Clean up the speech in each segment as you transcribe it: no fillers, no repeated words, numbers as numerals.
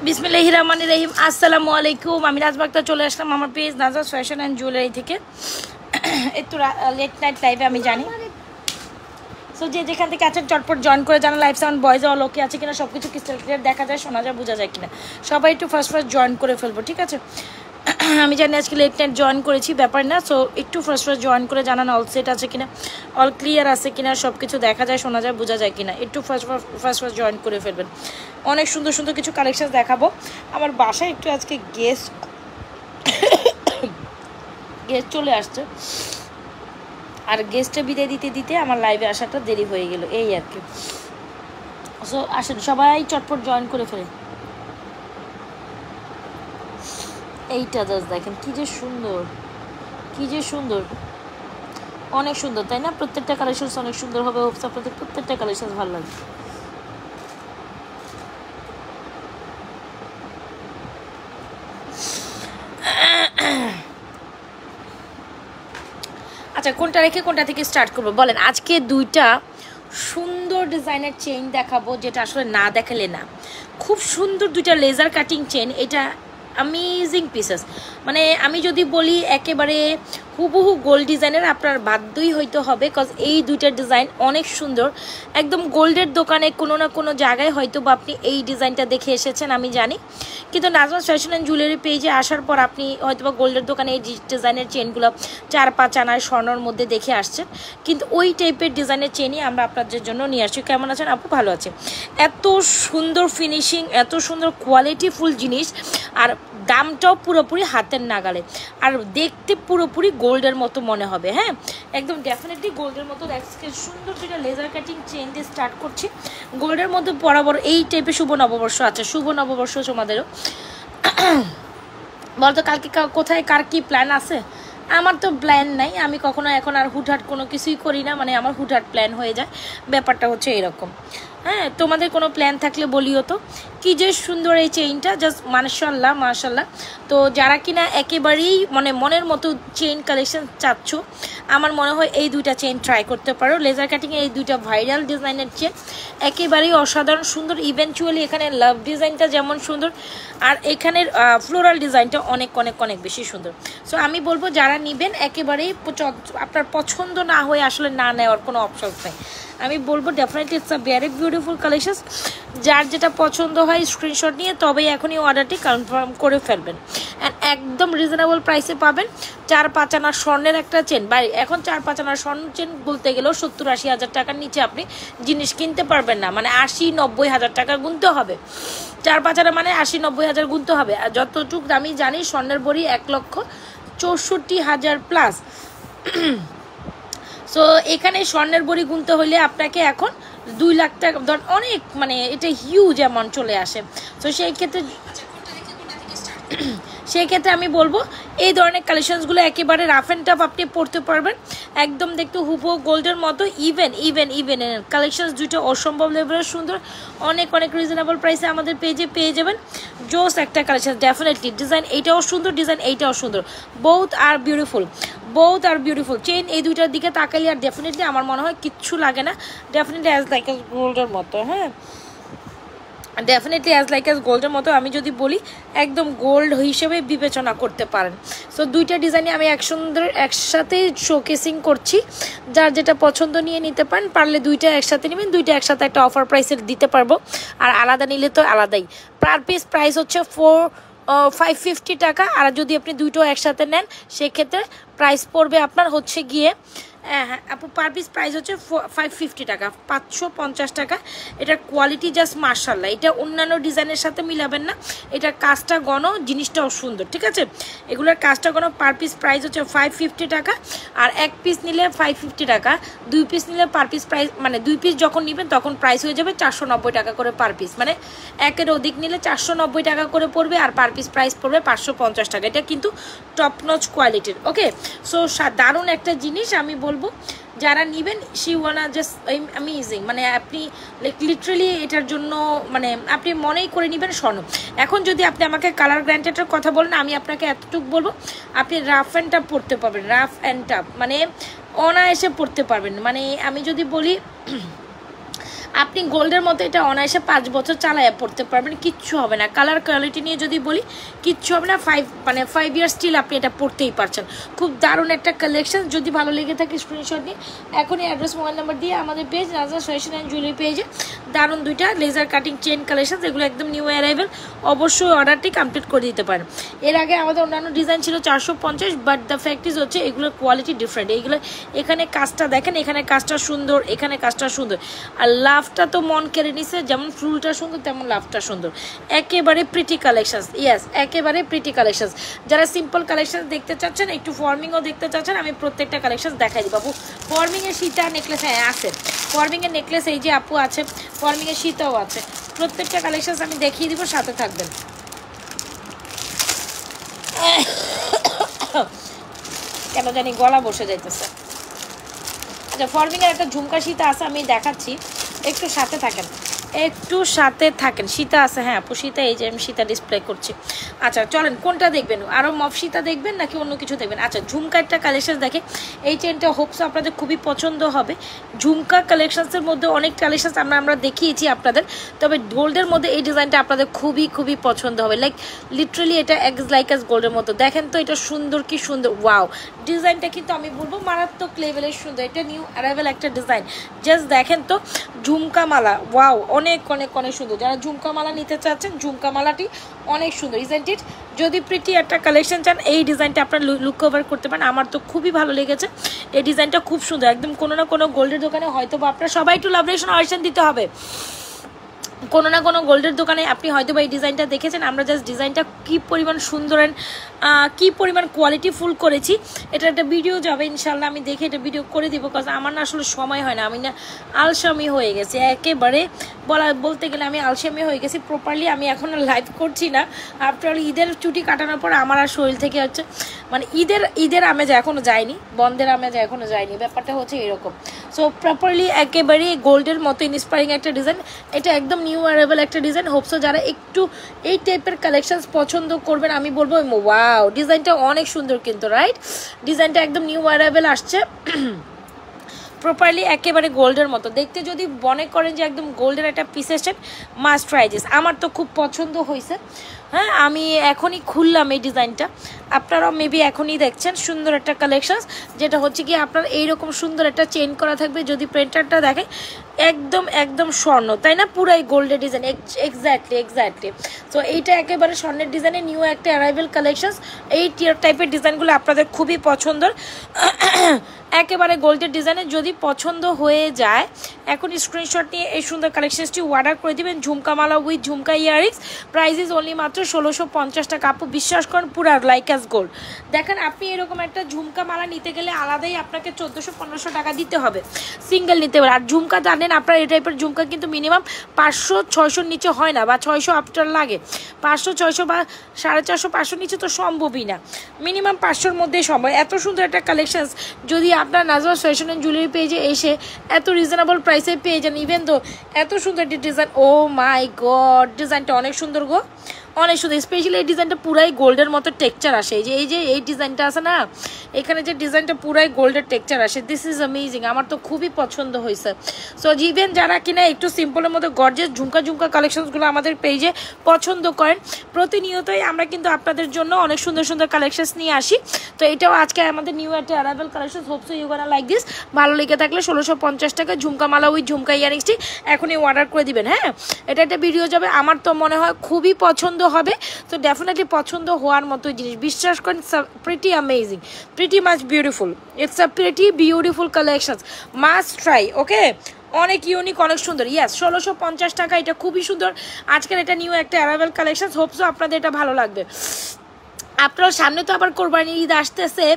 বিসমিল্লাহির রহমানির রহিম। আসসালামু আলাইকুম। আমি নাজমা আক্তার চলে আসলাম আমার page Nazma's fashion and jewellery থেকে। একটু লেট নাইট লাইভে আমি জানি। সো যে যেখান থেকে আছেন চটপট জয়েন করে জানা লাইভ সাউন্ড বয়েজ অল ওকে আছে কিনা, সব কিছু ক্রিস্টাল ক্লিয়ার দেখা যায়, শোনা যায়, বোঝা যায় কিনা, সবাই একটু ফার্স্ট জয়েন করে ফেলবো, ঠিক আছে? আমি জানি আজকে লেট নাইট জয়েন করেছি, ব্যাপার না। সো একটু ফার্স্ট জয়েন করে জানান অল সেট আছে কিনা, অল ক্লিয়ার আছে কিনা, সব কিছু দেখা যায়, শোনা যায়, বোঝা যায় কিনা, একটু ফার্স্ট জয়েন করে ফেলবেন। অনেক সুন্দর সুন্দর কিছু কালেকশন দেখাবো। আমার বাসায় একটু আজকে গেস্ট চলে আসছে, আর গেস্টে বিদায় দিতে দিতে আমার লাইভে আসাটা দেরি হয়ে গেল, এই আর কি। সো আসেন সবাই চটপট জয়েন করে ফেলে। এইটা জাস্ট দেখেন কি যে সুন্দর, কি যে সুন্দর, অনেক সুন্দর, তাই না? প্রত্যেকটা কালেকশন অনেক সুন্দর হবে। হোপস আপনাদের প্রত্যেকটা কালেকশন ভালো লাগবে। আচ্ছা, কোনটা রেখে কোনটা থেকে স্টার্ট করবো বলেন? আজকে দুইটা সুন্দর ডিজাইনের চেইন দেখাবো, যেটা আসলে না দেখালে না। খুব সুন্দর দুইটা লেজার কাটিং চেইন, এটা অ্যামেজিং পিসেস। মানে আমি যদি বলি একেবারে হুবহু গোল্ড ডিজাইনের, আপনার বাধ্যই হইতে হবে, কজ এই দুইটা ডিজাইন অনেক সুন্দর। একদম গোল্ডের দোকানে কোনো না কোনো জায়গায় হয়তো বা আপনি এই ডিজাইনটা দেখে এসেছেন, আমি জানি, কিন্তু নাজমাস ফ্যাশন অ্যান্ড জুয়েলারি পেজে আসার পর আপনি হয়তো বা গোল্ডের দোকানে এই ডিজাইনের চেনগুলো 4-5 আনার স্বর্ণর মধ্যে দেখে আসছেন, কিন্তু ওই টাইপের ডিজাইনের চেনই আমরা আপনাদের জন্য নিয়ে আসছি। কেমন আছেন আপু? ভালো আছে। এত সুন্দর ফিনিশিং, এত সুন্দর কোয়ালিটিফুল জিনিস, আর দামটাও পুরোপুরি হাতের নাগালে, আর দেখতে পুরোপুরি গোল্ডের মতো মনে হবে। হ্যাঁ, একদম ডেফিনেটলি গোল্ডের মতো। সুন্দর দুইটা লেজার কাটিং চেইন দিয়ে স্টার্ট করছি। গোল্ডের মধ্যে বরাবর এই টাইপের শুভ নববর্ষ আছে, শুভ নববর্ষ তোমাদেরও। বলতো কালকে কোথায় কার কি প্ল্যান আছে? আমার তো প্ল্যান নাই, আমি কখনো এখন আর হুটহাট কোনো কিছুই করি না, মানে আমার হুটহাট প্ল্যান হয়ে যায়, ব্যাপারটা হচ্ছে এরকম। হ্যাঁ, তোমাদের কোনো প্ল্যান থাকলে বলিও তো। কি যে সুন্দর এই চেইনটা, জাস্ট মাশাআল্লাহ মাশাআল্লাহ। তো যারা কিনা একেবারেই মানে মনের মতো চেইন কালেকশন চাচ্ছ, আমার মনে হয় এই দুইটা চেইন ট্রাই করতে পারো। লেজার কাটিংয়ে এই দুইটা ভাইরাল ডিজাইনের চেইন একেবারেই অসাধারণ সুন্দর। ইভেনচুয়ালি এখানে লাভ ডিজাইনটা যেমন সুন্দর, আর এখানের ফ্লোরাল ডিজাইনটা অনেক অনেক অনেক বেশি সুন্দর। সো আমি বলবো যারা নেবেন একেবারেই আপনার পছন্দ না হয়ে আসলে না নেওয়ার কোনো অপশন নেই। আমি বলবো definitely it's a very beautiful collection. যার যেটা পছন্দ হয় স্ক্রিনশট নিয়ে তবেই এখনই অর্ডারটি কনফার্ম করে ফেলবেন। অ্যান্ড একদম রিজনেবল প্রাইসে পাবেন। 4-5 আনার স্বর্ণের একটা চেন, বা এখন 4-5 আনার স্বর্ণ চেন বলতে গেলেও 70-80 হাজার টাকার নিচে আপনি জিনিস কিনতে পারবেন না, মানে 80-90 হাজার টাকা গুনতে হবে। 4-5 আনা মানে 80-90 হাজার গুনতে হবে। আর যতটুকু আমি জানি স্বর্ণের বড়ি 1,64,000 প্লাস। সো এখানে স্বর্ণের বড়ি গুনতে হলে আপনাকে এখন 2 লাখ টাকা, অনেক মানে এটা হিউজ অ্যামাউন্ট চলে আসে। তো সেই ক্ষেত্রে আমি বলবো এই ধরনের কালেকশনসগুলো একেবারে রাফ অ্যান্ড টাফ আপনি পড়তে পারবেন, একদম দেখতে হুবহু গোল্ডের মতো। ইভেন কালেকশনস দুটো অসম্ভব লেভেলের সুন্দর, অনেক অনেক রিজনেবল প্রাইসে আমাদের পেজে পেয়ে যাবেন। জোস একটা কালেকশন ডেফিনেটলি। ডিজাইন এইটাও সুন্দর, ডিজাইন এইটাও সুন্দর, বোথ আর বিউটিফুল চেইন। এই দুইটার দিকে তাকালে আর ডেফিনেটলি আমার মনে হয় কিচ্ছু লাগে না, ডেফিনেটলি অ্যাজ লাইক অ্যাজ গোল্ডের মতো। হ্যাঁ, ডেফিনেটলি অ্যাজ লাইক অ্যাজ গোল্ডের মতো আমি যদি বলি একদম গোল্ড হিসেবে বিবেচনা করতে পারেন। সো দুইটা ডিজাইনে আমি একসাথে শোকেসিং করছি, যার যেটা পছন্দ নিয়ে নিতে পারেন। পারলে দুইটা একসাথে নেবেন, দুইটা একসাথে একটা অফার প্রাইসে দিতে পারবো, আর আলাদা নিলে তো আলাদাই। পার পিস প্রাইস হচ্ছে 550 টাকা, আর যদি আপনি দুইটাও একসাথে নেন সেক্ষেত্রে প্রাইস পড়বে আপনার হচ্ছে গিয়ে, হ্যাঁ আপু, পার পিস প্রাইস হচ্ছে 550 টাকা, 550 টাকা। এটার কোয়ালিটি জাস্ট মাশাআল্লাহ। এটা অন্যান্য ডিজাইনের সাথে মিলাবেন না, এটার কাজটা ঘন, জিনিসটাও সুন্দর, ঠিক আছে? এগুলোর কাজটা ঘন। পার পিস প্রাইস হচ্ছে 550 টাকা, আর এক পিস নিলে 550 টাকা, 2 পিস নিলে পার পিস প্রাইস, মানে 2 পিস যখন নেবেন তখন প্রাইস হয়ে যাবে 490 টাকা করে পার পিস, মানে একের অধিক নিলে 490 টাকা করে পড়বে, আর পার পিস প্রাইস পড়বে 550 টাকা। এটা কিন্তু টপ নচ কোয়ালিটির। ওকে, সো দারুণ একটা জিনিস। আমি বলবো যারা নেবেন শি ওয়ানা জাস্ট অ্যামেজিং, মানে আপনি লাইক লিটারালি এটার জন্য মানে আপনি মনেই করে নেবেন স্বর্ণ। এখন যদি আপনি আমাকে কালার গ্র্যান্টেডের কথা বলেন, আমি আপনাকে এতটুকু বলবো আপনি রাফ অ্যান্ড টাফ পড়তে পারবেন, রাফ অ্যান্ড টাফ মানে অনায়াসে পড়তে পারবেন। মানে আমি যদি বলি আপনি গোল্ডের মতো এটা অনায়াসে 5 বছর চালাইয়া পড়তে পারবেন, কিচ্ছু হবে না। কালার কোয়ালিটি নিয়ে যদি বলি কিচ্ছু হবে না, 5 ইয়ার স্টিল আপনি এটা পড়তেই পারছেন। খুব দারুণ একটা কালেকশন। যদি ভালো লেগে থাকে স্ক্রিনশট নিয়ে এখনই অ্যাড্রেস মোবাইল নাম্বার দিয়ে আমাদের পেজ নাজরাত ফ্যাশন অ্যান্ড জুয়েলারি পেজে দারুণ 2টা লেজার কাটিং চেন কালেকশন, এগুলো একদম নিউ অ্যারাইভেল, অবশ্যই অর্ডারটি কমপ্লিট করে দিতে পারেন। এর আগে আমাদের অন্যান্য ডিজাইন ছিল 450, বাট দ্য ফ্যাক্ট ইজ হচ্ছে এগুলোর কোয়ালিটি ডিফারেন্ট। এইগুলো এখানে কাজটা দেখেন, এখানে কাজটা সুন্দর, এখানে কাজটা সুন্দর, আর লাভটা তো মন কেড়ে নিছে। যেমন ফুলটা সুন্দর তেমন লাভটা সুন্দর, একেবারে প্রিটি কালেকশন। ইয়েস, একেবারে প্রিটি কালেকশন। যারা সিম্পল কালেকশন দেখতে চাচ্ছেন, একটু ফর্মিংও দেখতে চাচ্ছেন, আমি প্রত্যেকটা কালেকশন দেখাই দিব। আপু ফর্মিংয়ের সীতা নেকলেস, হ্যাঁ আছে ফর্মিংয়ের নেকলেস, এই যে আপু আছে, ফর্মিংয়ের সীতাও আছে। প্রত্যেকটা কালেকশন আমি দেখিয়ে দিব, সাথে থাকবেন। কেন জানি গলা বসে যাইতেছে। আচ্ছা, ফর্মিংয়ের একটা ঝুমকা সীতা আছে, আমি দেখাচ্ছি, একটু সাথে থাকেন, একটু সাথে থাকেন। সীতা আছে, হ্যাঁ আপু সীতা, এই যে আমি সীতা ডিসপ্লে করছি। আচ্ছা চলেন, কোনটা দেখবেন, আরও মফ সীতা দেখবেন নাকি অন্য কিছু দেখবেন? আচ্ছা ঝুমকা একটা কালেকশন দেখে, এই চেনটা হোপস আপনাদের খুবই পছন্দ হবে। ঝুমকা কালেকশনসের মধ্যে অনেক কালেকশন আমরা দেখিয়েছি আপনাদের, তবে গোল্ডের মধ্যে এই ডিজাইনটা আপনাদের খুবই খুবই পছন্দ হবে। লাইক লিটারালি এটা লাইক অ্যাজ গোল্ডের মতো। দেখেন তো এটা সুন্দর, কি সুন্দর, ওয়াও! ডিজাইনটা কিন্তু আমি বলবো মারাত্মক লেভেলের সুন্দর। এটা নিউ অ্যারাইভেল একটা ডিজাইন, জাস্ট দেখেন তো। ঝুমকা মালা, ওয়াও, অনেক অনেক অনেক সুন্দর। যারা ঝুমকা মালা নিতে চাচ্ছেন, ঝুমকা মালাটি অনেক সুন্দর, ইজেন্ট ইট? যদি প্রিটি একটা কালেকশন চান, এই ডিজাইনটা আপনার লুক কভার করতে পারেন। আমার তো খুবই ভালো লেগেছে, এই ডিজাইনটা খুব সুন্দর। একদম কোনো না কোনো গোল্ডের দোকানে হয়তো বা আপনার সবাই একটু লাভরেশন অয়েশন দিতে হবে, কোনো না কোনো গোল্ডের দোকানে আপনি হয়তো বা এই ডিজাইনটা দেখেছেন। আমরা জাস্ট ডিজাইনটা কী পরিমাণ সুন্দর অ্যান্ড কী পরিমাণ কোয়ালিটি ফুল করেছি, এটা একটা ভিডিও যাবে ইনশাল্লাহ, আমি দেখে এটা ভিডিও করে দিব। কারণ আমার না আসলে সময় হয় না, আমি না আলসামি হয়ে গেছি একেবারে, বলতে গেলে আমি আলসামি হয়ে গেছি প্রপারলি। আমি এখন লাইভ করছি না, আফটার ঈদের ছুটি কাটানোর পর আমার আর শরীর থেকে হচ্ছে মানে ঈদের আমেজ এখনও যায়নি, বন্ধের আমেজ এখনও যায়নি, ব্যাপারটা হচ্ছে এরকম। সো প্রপারলি একেবারে গোল্ডের মতো ইন্সপায়ারিং একটা ডিজাইন, এটা একদম নিউ অ্যারাইভেল একটা ডিজাইন। হোপসো যারা একটু এই টাইপের কালেকশনস পছন্দ করবেন, আমি বলবো ওয়াও, ডিজাইনটা অনেক সুন্দর কিন্তু, রাইট? ডিজাইনটা একদম নিউ অ্যারাইভেল আসছে, প্রপারলি একেবারে গোল্ডের মতো দেখতে। যদি মনে করেন যে একদম গোল্ডের একটা পিস এসেছেন, মাস্ট ট্রাই দিস। আমার তো খুব পছন্দ হয়েছে, হ্যাঁ আমি এখনই খুললাম এই ডিজাইনটা, আপনারাও মেবি এখনই দেখছেন। সুন্দর একটা কালেকশন, যেটা হচ্ছে কি আপনার এইরকম সুন্দর একটা চেন করা থাকবে। যদি প্রিন্টারটা দেখে একদম একদম স্বর্ণ, তাই না? পুরাই গোল্ডের ডিজাইন, এক্স্যাক্টলি। সো এইটা একেবারে স্বর্ণের ডিজাইনে নিউ একটা অ্যারাইভেল কালেকশন। এই টাইপের ডিজাইনগুলো আপনাদের খুবই পছন্দের, একেবারে গোল্ডের ডিজাইনে। যদি পছন্দ হয়ে যায়, এখন স্ক্রিনশট নিয়ে এই সুন্দর কালেকশনসটি অর্ডার করে দিবেন। ঝুমকা মালা with jhumka earrings, price is only মাত্র 1650 টাকা। আপু বিশ্বাস করেন পুরা লাইক অ্যাজ গোল্ড। দেখেন আপনি এরকম একটা ঝুমকা মালা নিতে গেলে আলাদাই আপনাকে 1400-1500 টাকা দিতে হবে সিঙ্গেল নিতে পারে। আর ঝুমকা জানেন আপনার এই টাইপের ঝুমকা কিন্তু মিনিমাম 500-600 নিচে হয় না, বা 600 আফটার লাগে। 500-600 বা 450-500 নিচে তো সম্ভবই না, মিনিমাম 500-র মধ্যেই সম্ভব। এত সুন্দর একটা কালেকশন যদি আপনার নাজরাত ফ্যাশন অ্যান্ড জুয়েলারি পেজে এসে এত রিজনেবল প্রাইসে পেয়ে যান, ইভেন তো এত সুন্দর একটি ডিজাইন, ও মাই গড, ডিজাইনটা অনেক সুন্দর গো, অনেক সুন্দর। স্পেশালি এই ডিজাইনটা পুরাই গোল্ডের মতো টেক্সচার আসে। এই ডিজাইনটা আছে না, এখানে যে ডিজাইনটা পুরাই গোল্ডের টেক্সচার আসে, দিস ইজ অ্যামেজিং। আমার তো খুবই পছন্দ হয়েছে। সো ইভেন যারা কিনা একটু সিম্পলের মধ্যে গর্জিয়াস ঝুমকা কালেকশনসগুলো আমাদের পেজে পছন্দ করেন, প্রতিনিয়তই আমরা কিন্তু আপনাদের জন্য অনেক সুন্দর সুন্দর কালেকশনস নিয়ে আসি। তো এটাও আজকে আমাদের নিউ একটা arrival collection, hope so you gonna like this. ভালো লেগে থাকলে 1650 টাকা ঝুমকা মালা উইথ ঝুমকা ইয়ারিংসটি এখনই অর্ডার করে দিবেন। হ্যাঁ, এটা একটা ভিডিও যাবে, আমার তো মনে হয় খুবই পছন্দ হবে। তো ডেফিনেটলি পছন্দ হওয়ার মতো জিনিস, বিশ্বাস করেন, pretty amazing, pretty much beautiful. It's a pretty beautiful collection, must try. Okay, অনেক ইউনিক, অনেক সুন্দর। ইয়াস, 1650 টাকা, এটা খুবই সুন্দর। আজকের এটা নিউ একটা অ্যারাইভেল কালেকশন, হোপসো আপনাদের এটা ভালো লাগবে। আপনার সামনে তো আবার কোরবানি ঈদ আসতেছে,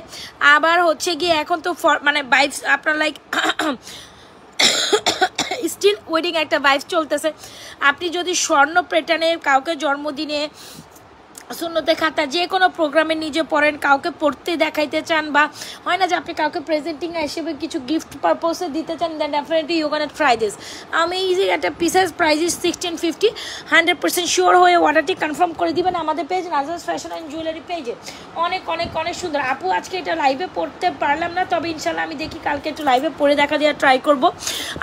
আবার হচ্ছে গিয়ে এখন তো মানে ভাইবস আপনার লাইক স্টিল ওয়েডিং একটা ভাইবস চলতেছে। আপনি যদি স্বর্ণ প্যাটার্নের কাউকে জন্মদিনে সুন্নতে খাতা যে কোনো প্রোগ্রামে নিজে পড়েন, কাউকে পড়তে দেখাইতে চান, বা হয় না যে আপনি কাউকে প্রেজেন্টিং হিসেবে কিছু গিফট পারপোসে দিতে চান, then definitely you can try this. Amazing একটা পিসেস, প্রাইস ইজ 1650। 100% শিওর হয়ে অর্ডারটি কনফার্ম করে দিবেন আমাদের page Nazra's fashion and jewellery পেজে। অনেক অনেক অনেক সুন্দর। আপু আজকে এটা লাইভে পড়তে পারলাম না, তবে ইনশাল্লাহ আমি দেখি কালকে একটু লাইভে পড়ে দেখা দেওয়ার ট্রাই করব।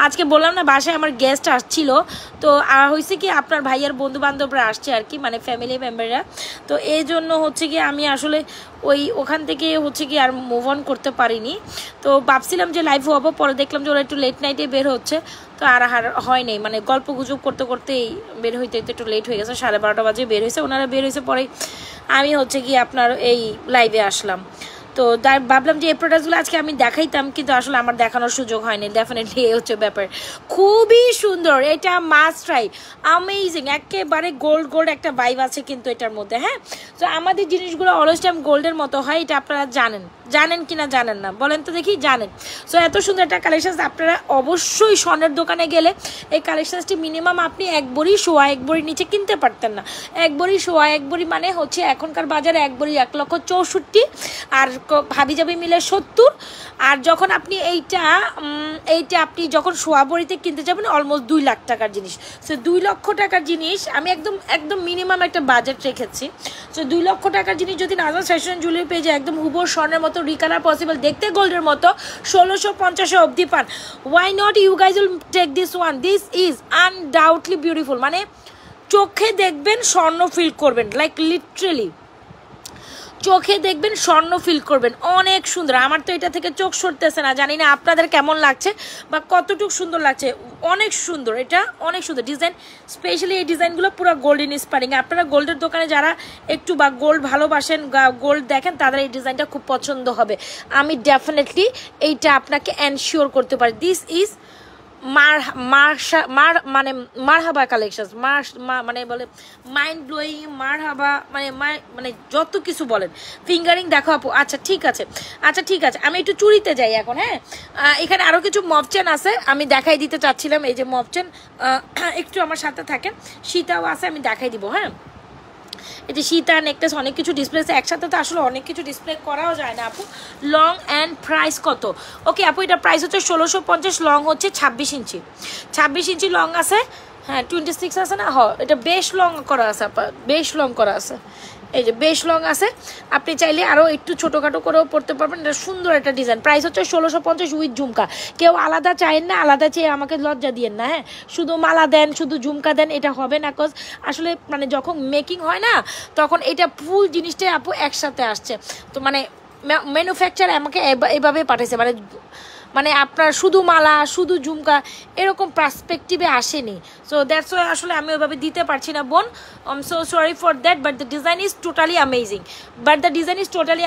আজকে বললাম না বাসায় আমার গেস্ট আসছিল, তো হয়েছে কি আপনার ভাইয়ের বন্ধু বান্ধবরা আসছে আর কি, মানে ফ্যামিলি মেম্বাররা, তো এই জন্য হচ্ছে কি আমি আসলে ওখান থেকে হচ্ছে কি আর মুভ অন করতে পারিনি। তো ভাবছিলাম যে লাইভ হবো, পরে দেখলাম যে ওরা একটু লেট নাইটে বের হচ্ছে, তো আর হয় নাই, মানে গল্প গুজব করতে করতেই বের হইতে একটু লেট হয়ে গেছে, 12:30 বাজে বের হয়েছে, ওনারা বের হয়েছে, পরে আমি হচ্ছে কি আপনার এই লাইভে আসলাম। তো ভাবলাম যে এই প্রোডাক্টগুলো আজকে আমি দেখাইতাম, কিন্তু আসলে আমার দেখানোর সুযোগ হয়নি। ডেফিনেটলি এই হচ্ছে ব্যাপার, খুবই সুন্দর, এটা মাস্ট ট্রাই, আমেজিং, একেবারে গোল্ড গোল্ড একটা ভাইব আছে কিন্তু এটার মধ্যে। হ্যাঁ, তো আমাদের জিনিসগুলো অলওয়েজ টাইম গোল্ডের মতো হয়, এটা আপনারা জানেন কিনা জানেন না বলেন তো দেখি, জানেন। সো এত সুন্দর একটা কালেকশন, আপনারা অবশ্যই স্বর্ণের দোকানে গেলে এই কালেকশনসটি মিনিমাম আপনি 1 ভরি সোয়া 1 ভরি নিচে কিনতে পারতেন না। 1 ভরি সোয়া 1 ভরি মানে হচ্ছে এখনকার বাজারে 1 ভরি 1,64,000, আর হাবি জাবি মিলে 70। আর যখন আপনি এইটা আপনি যখন সোয়া ভরিতে কিনতে যাবেন অলমোস্ট 2 লাখ টাকার জিনিস। সো 2 লক্ষ টাকার জিনিস আমি একদম মিনিমাম একটা বাজেট রেখেছি। সো 2 লক্ষ টাকার জিনিস যদি নাজরাস ফ্যাশন জুয়েলারি পেজে একদম হুবহু স্বর্ণের মতো রিকালার পসিবল, দেখতে গোল্ডের মতো 1650 অবধি পান, why not you guys will take this one. This is undoubtedly beautiful, মানে চোখে দেখবেন স্বর্ণ ফিল করবেন, লাইক লিটারেলি চোখে দেখবেন স্বর্ণ ফিল করবেন, অনেক সুন্দর। আমার তো এটা থেকে চোখ সরতেছে না, জানি না আপনাদের কেমন লাগছে বা কতটুকু সুন্দর লাগছে, অনেক সুন্দর, এটা অনেক সুন্দর ডিজাইন। স্পেশালি এই ডিজাইনগুলো পুরো গোল্ডেন ইন্সপায়ারিং। আপনারা গোল্ডের দোকানে যারা একটু বা গোল্ড ভালোবাসেন, গোল্ড দেখেন, তাদের এই ডিজাইনটা খুব পছন্দ হবে। আমি ডেফিনেটলি এইটা আপনাকে এনশিওর করতে পারি। দিস ইজ মারহাবা কালেকশন, মানে বলে মাইন্ড ব্লোয়িং, মারহাবা মানে যত কিছু বলেন। ফিঙ্গারিং দেখো আপু, আচ্ছা ঠিক আছে, আমি একটু চুরিতে যাই এখন। হ্যাঁ, এখানে আরও কিছু মফ চেন আছে, আমি দেখাই দিতে চাচ্ছিলাম। এই যে মফ চেন, একটু আমার সাথে থাকেন, সীতাও আছে, আমি দেখাই দিব। হ্যাঁ, এই যে সীতা নেকলেস, অনেক কিছু ডিসপ্লে আছে একসাথে, তো আসলে অনেক কিছু ডিসপ্লে করাও যায় না আপু। লং অ্যান্ড প্রাইস কত? ওকে আপু, এটা প্রাইস হচ্ছে 1650, লং হচ্ছে 26 ইঞ্চি, 26 ইঞ্চি লং আছে। হ্যাঁ 26 আছে না, এটা বেশ লং করা আছে আপা, বেশ লং করা আছে, এই যে বেশ লং আছে। আপনি চাইলে আরও একটু ছোটোখাটো করেও পড়তে পারবেন, এটা সুন্দর একটা ডিজাইন। প্রাইস হচ্ছে 1650 উইথ ঝুমকা। কেউ আলাদা চাইেন না, আলাদা চেয়ে আমাকে লজ্জা দিয়েন না। হ্যাঁ, শুধু মালা দেন, শুধু ঝুমকা দেন, এটা হবে না। কজ আসলে মানে যখন মেকিং হয় না, তখন এটা ফুল জিনিসটাই আপু একসাথে আসছে, তো মানে ম্যানুফ্যাকচার আমাকে এভাবে পাঠাইছে, মানে আপনার শুধু মালা শুধু ঝুমকা এরকম পার্সপেক্টিভে আসেনি। সো দ্যাটস ওয়াই আসলে আমি ওইভাবে দিতে পারছি না বোন, I am so sorry for that, but the design is totally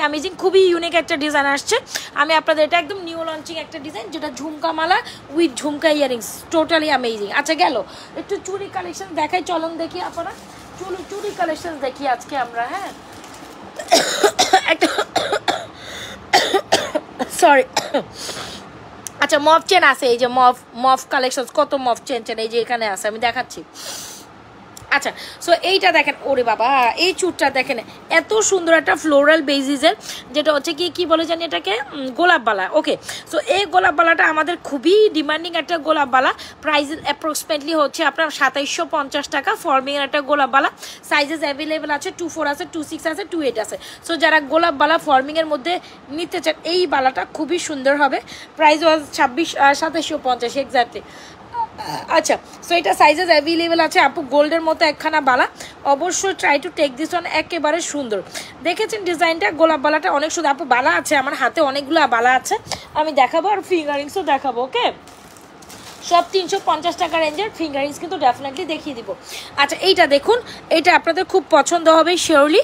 amazing, খুবই ইউনিক একটা ডিজাইন আসছে। আমি আপনাদের এটা একদম নিউ লঞ্চিং একটা ডিজাইন, যেটা ঝুমকা মালা with jhumka earrings, totally amazing. আচ্ছা গেল, একটু চুড়ি কালেকশন দেখাই, চলন দেখি আপনারা চুড়ি কালেকশন দেখি আজকে আমরা। হ্যাঁ একটা সরি, আচ্ছা মফ চেন আছে, এই যে মফ কালেকশন, কত মফ চেন এই যে এখানে আছে, আমি দেখাচ্ছি। আচ্ছা, সো এইটা দেখেন, ওরে বাবা এই চুটটা দেখেন, এত সুন্দর একটা ফ্লোরাল বেসিসের, যেটা হচ্ছে কি বলে জানি এটাকে, গোলাপবালা। ওকে, সো এই গোলাপবালাটা আমাদের খুবই ডিমান্ডিং একটা গোলাপবালা। প্রাইস অ্যাপ্রক্সিমেটলি হচ্ছে আপনার 2750 টাকা। ফর্মিংয়ের একটা গোলাপবালা, সাইজেস অ্যাভেলেবেল আছে, 24 আছে, 26 আছে, 28 আছে। সো যারা গোলাপবালা ফর্মিংয়ের মধ্যে নিতে চান, এই বালাটা খুবই সুন্দর হবে। Price was 2750 exactly. আচ্ছা, সো এটা সাইজেস অ্যাভেলেবেল আছে আপু, গোল্ডের মতো একখানা বালা, অবশ্যই try to take this on, একেবারে সুন্দর। দেখেছেন ডিজাইনটা, গোলাপ বালাটা অনেক সুন্দর আপু। বালা আছে আমার হাতে, অনেকগুলো বালা আছে, আমি দেখাবো, আর ফিঙ্গারিংসও দেখাবো। ওকে, সব 350 টাকা রেঞ্জের ফিঙ্গারিংস কিন্তু ডেফিনেটলি দেখিয়ে দিব। আচ্ছা এইটা দেখুন, এটা আপনাদের খুব পছন্দ হবে শিওরলি,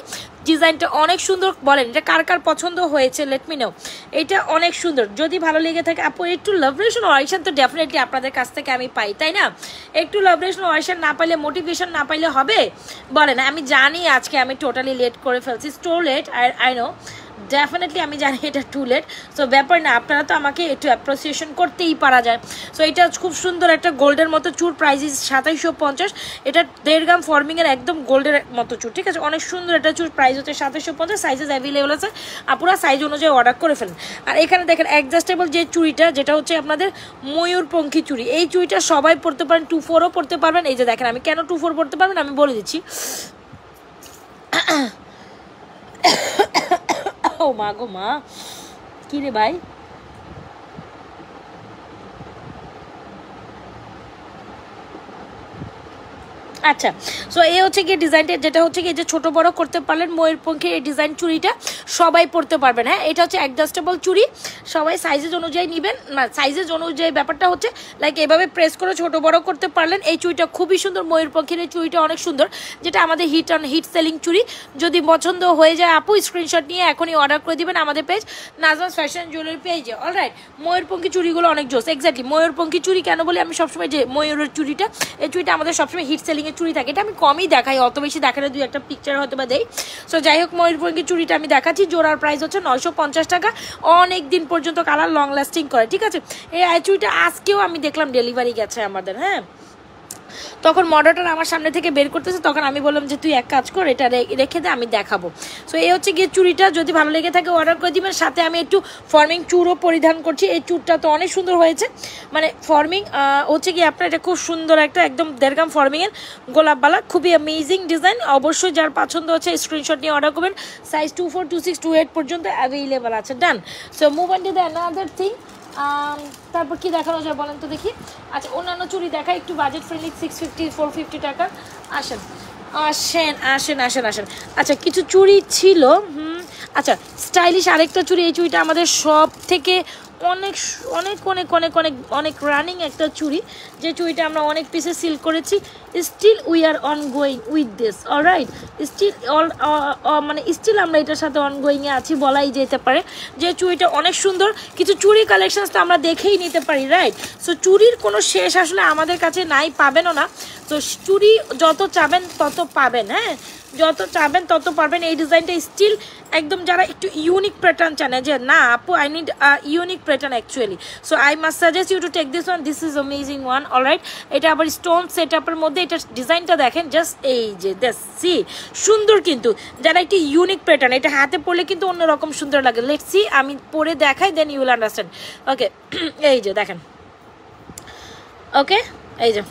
ডিজাইনটা অনেক সুন্দর। বলেন এটা কার কার পছন্দ হয়েছে, লেট মি নো। এটা অনেক সুন্দর, যদি ভালো লেগে থাকে আপু, একটু লাভরেশন ওয়াইশন তো ডেফিনেটলি আপনাদের কাছ থেকে আমি পাই, তাই না? একটু লাভরেশন ওয়াইশন না পাইলে, মোটিভেশন না পাইলে হবে? বলেন, আমি জানি আজকে আমি টোটালি লেট করে ফেলছি, স্টো লেট, আই নো, ডেফিনেটলি আমি জানি এটা টু লেট, সো ব্যাপার না, আপনারা তো আমাকে একটু অ্যাপ্রিসিয়েশন করতেই পারা যায়। সো এটা খুব সুন্দর একটা গোল্ডের মতো চুর, প্রাইস 2750। এটা 1.5 গ্রাম ফর্মিংয়ের একদম গোল্ডের মতো চুর, ঠিক আছে, অনেক সুন্দর একটা চুর, প্রাইস হচ্ছে 2750। সাইজেস অ্যাভেলেবল আছে, আপনারা সাইজ অনুযায়ী অর্ডার করে ফেলেন। আর এখানে দেখেন অ্যাডজাস্টেবল যে চুড়িটা, যেটা হচ্ছে আপনাদের ময়ূরপঙ্খী চুড়ি, এই চুড়িটা সবাই পরতে পারেন, 2-4ও পরতে পারবেন। এই যে দেখেন আমি কেন 2-4 পরতে পারবেন আমি বলে দিচ্ছি। ও মা গো মা, কি রে ভাই, আচ্ছা। সো এই হচ্ছে গিয়ে ডিজাইনটা, যেটা হচ্ছে গিয়ে যে ছোটো বড়ো করতে পারলেন ময়ূরপঙ্খী এই ডিজাইন চুড়িটা সবাই পরতে পারবেন। হ্যাঁ, এটা হচ্ছে অ্যাডজাস্টেবল চুড়ি, সবাই সাইজেস অনুযায়ী নেবেন না, সাইজেস অনুযায়ী ব্যাপারটা হচ্ছে লাইক এভাবে প্রেস করে ছোটো বড়ো করতে পারলেন। এই চুড়িটা খুবই সুন্দর, ময়ূরপঙ্খীর এই চুড়িটা অনেক সুন্দর, যেটা আমাদের হিট সেলিং চুড়ি। যদি পছন্দ হয়ে যায় আপু স্ক্রিনশট নিয়ে এখনই অর্ডার করে দিবেন আমাদের পেজ নাজমাস ফ্যাশন জুয়েলারি পেজে। অলরাইট, ময়ূরপঙ্খী চুড়িগুলো অনেক জোস। এক্স্যাক্টলি, ময়ূরপঙ্খী চুড়ি কেন বলি আমি সবসময়, যে ময়ূরের চুড়িটা, এই চুড়িটা আমাদের সবসময় হিট সেলিং চুড়ি থাকে, এটা আমি কমই দেখাই, অত বেশি দেখালে 2-1টা পিকচার হয়তো বা দেই। সো যাই হোক, ময়ূরপঙ্খী চুড়িটা আমি দেখাচ্ছি, জোড়ার প্রাইস হচ্ছে 950 টাকা, অনেক দিন পর্যন্ত কালার লং লাস্টিং করে, ঠিক আছে। এই চুড়িটা আজকেও আমি দেখলাম ডেলিভারি গেছে আমাদের, হ্যাঁ, তখন মডারটা আমার সামনে থেকে বের করতেছে, তখন আমি বললাম যে তুই এক কাজ কর, এটা রেখে দে, আমি দেখাবো। সো এই হচ্ছে গিয়ে চুড়িটা, যদি ভালো লেগে থাকে অর্ডার করে দিবেন। সাথে আমি একটু ফর্মিং চুড়ও পরিধান করছি, এই চুড়টা তো অনেক সুন্দর হয়েছে, মানে ফর্মিং হচ্ছে কি আপনার, এটা খুব সুন্দর একটা একদম 1.5 গ্রাম ফর্মিংয়ের গোলাপবালা, খুবই অ্যামেজিং ডিজাইন। অবশ্যই যার পছন্দ হচ্ছে স্ক্রিনশট নিয়ে অর্ডার করবেন। সাইজ 24, 26, 28 পর্যন্ত অ্যাভেলেবেল আছে। Done. So move on to the another thing. তারপর কি দেখানো যায় বলেন তো দেখি। আচ্ছা, অন্যান্য চুড়ি দেখা একটু বাজেট ফ্রেন্ডলি, 650, 450 টাকা। আসেন আসেন আসেন আসেন আসেন। আচ্ছা, কিছু চুড়ি ছিল, আচ্ছা, স্টাইলিশ আরেকটা চুড়ি, এই চুড়িটা আমাদের সব থেকে অনেক অনেক অনেক অনেক অনেক অনেক রানিং একটা চুড়ি, যে চুড়িটা আমরা অনেক পিসে সিল করেছি। Still we are on going with this, alright, still মানে স্টিল আমরা এটার সাথে অনগোয়িংয়ে আছি বলাই যেতে পারে, যে চুড়িটা অনেক সুন্দর। কিছু চুড়ি কালেকশনস তো আমরা দেখেই নিতে পারি, রাইট। সো চুড়ির কোনো শেষ আসলে আমাদের কাছে নাই, পাবেনও না। তো চুড়ি যত চাবেন তত পাবেন, হ্যাঁ, যত চাবেন তত পারবেন। এই ডিজাইনটা স্টিল একদম, যারা একটু ইউনিক প্যাটার্ন চান, যে না আপু I need unique pattern actually, so I must suggest you to take this one, this is amazing one. Alright, এটা আবার স্টোন সেট আপের মধ্যে, এটা ডিজাইনটা দেখেন জাস্ট, এই যে সি সুন্দর, কিন্তু যারা একটু ইউনিক প্যাটার্ন, এটা হাতে পরলে কিন্তু অন্যরকম সুন্দর লাগে। লেটস সি, আমি পরে দেখাই, দেন ইউ উইল আন্ডারস্ট্যান্ড। ওকে, এই যে দেখেন, ওকে, এই যে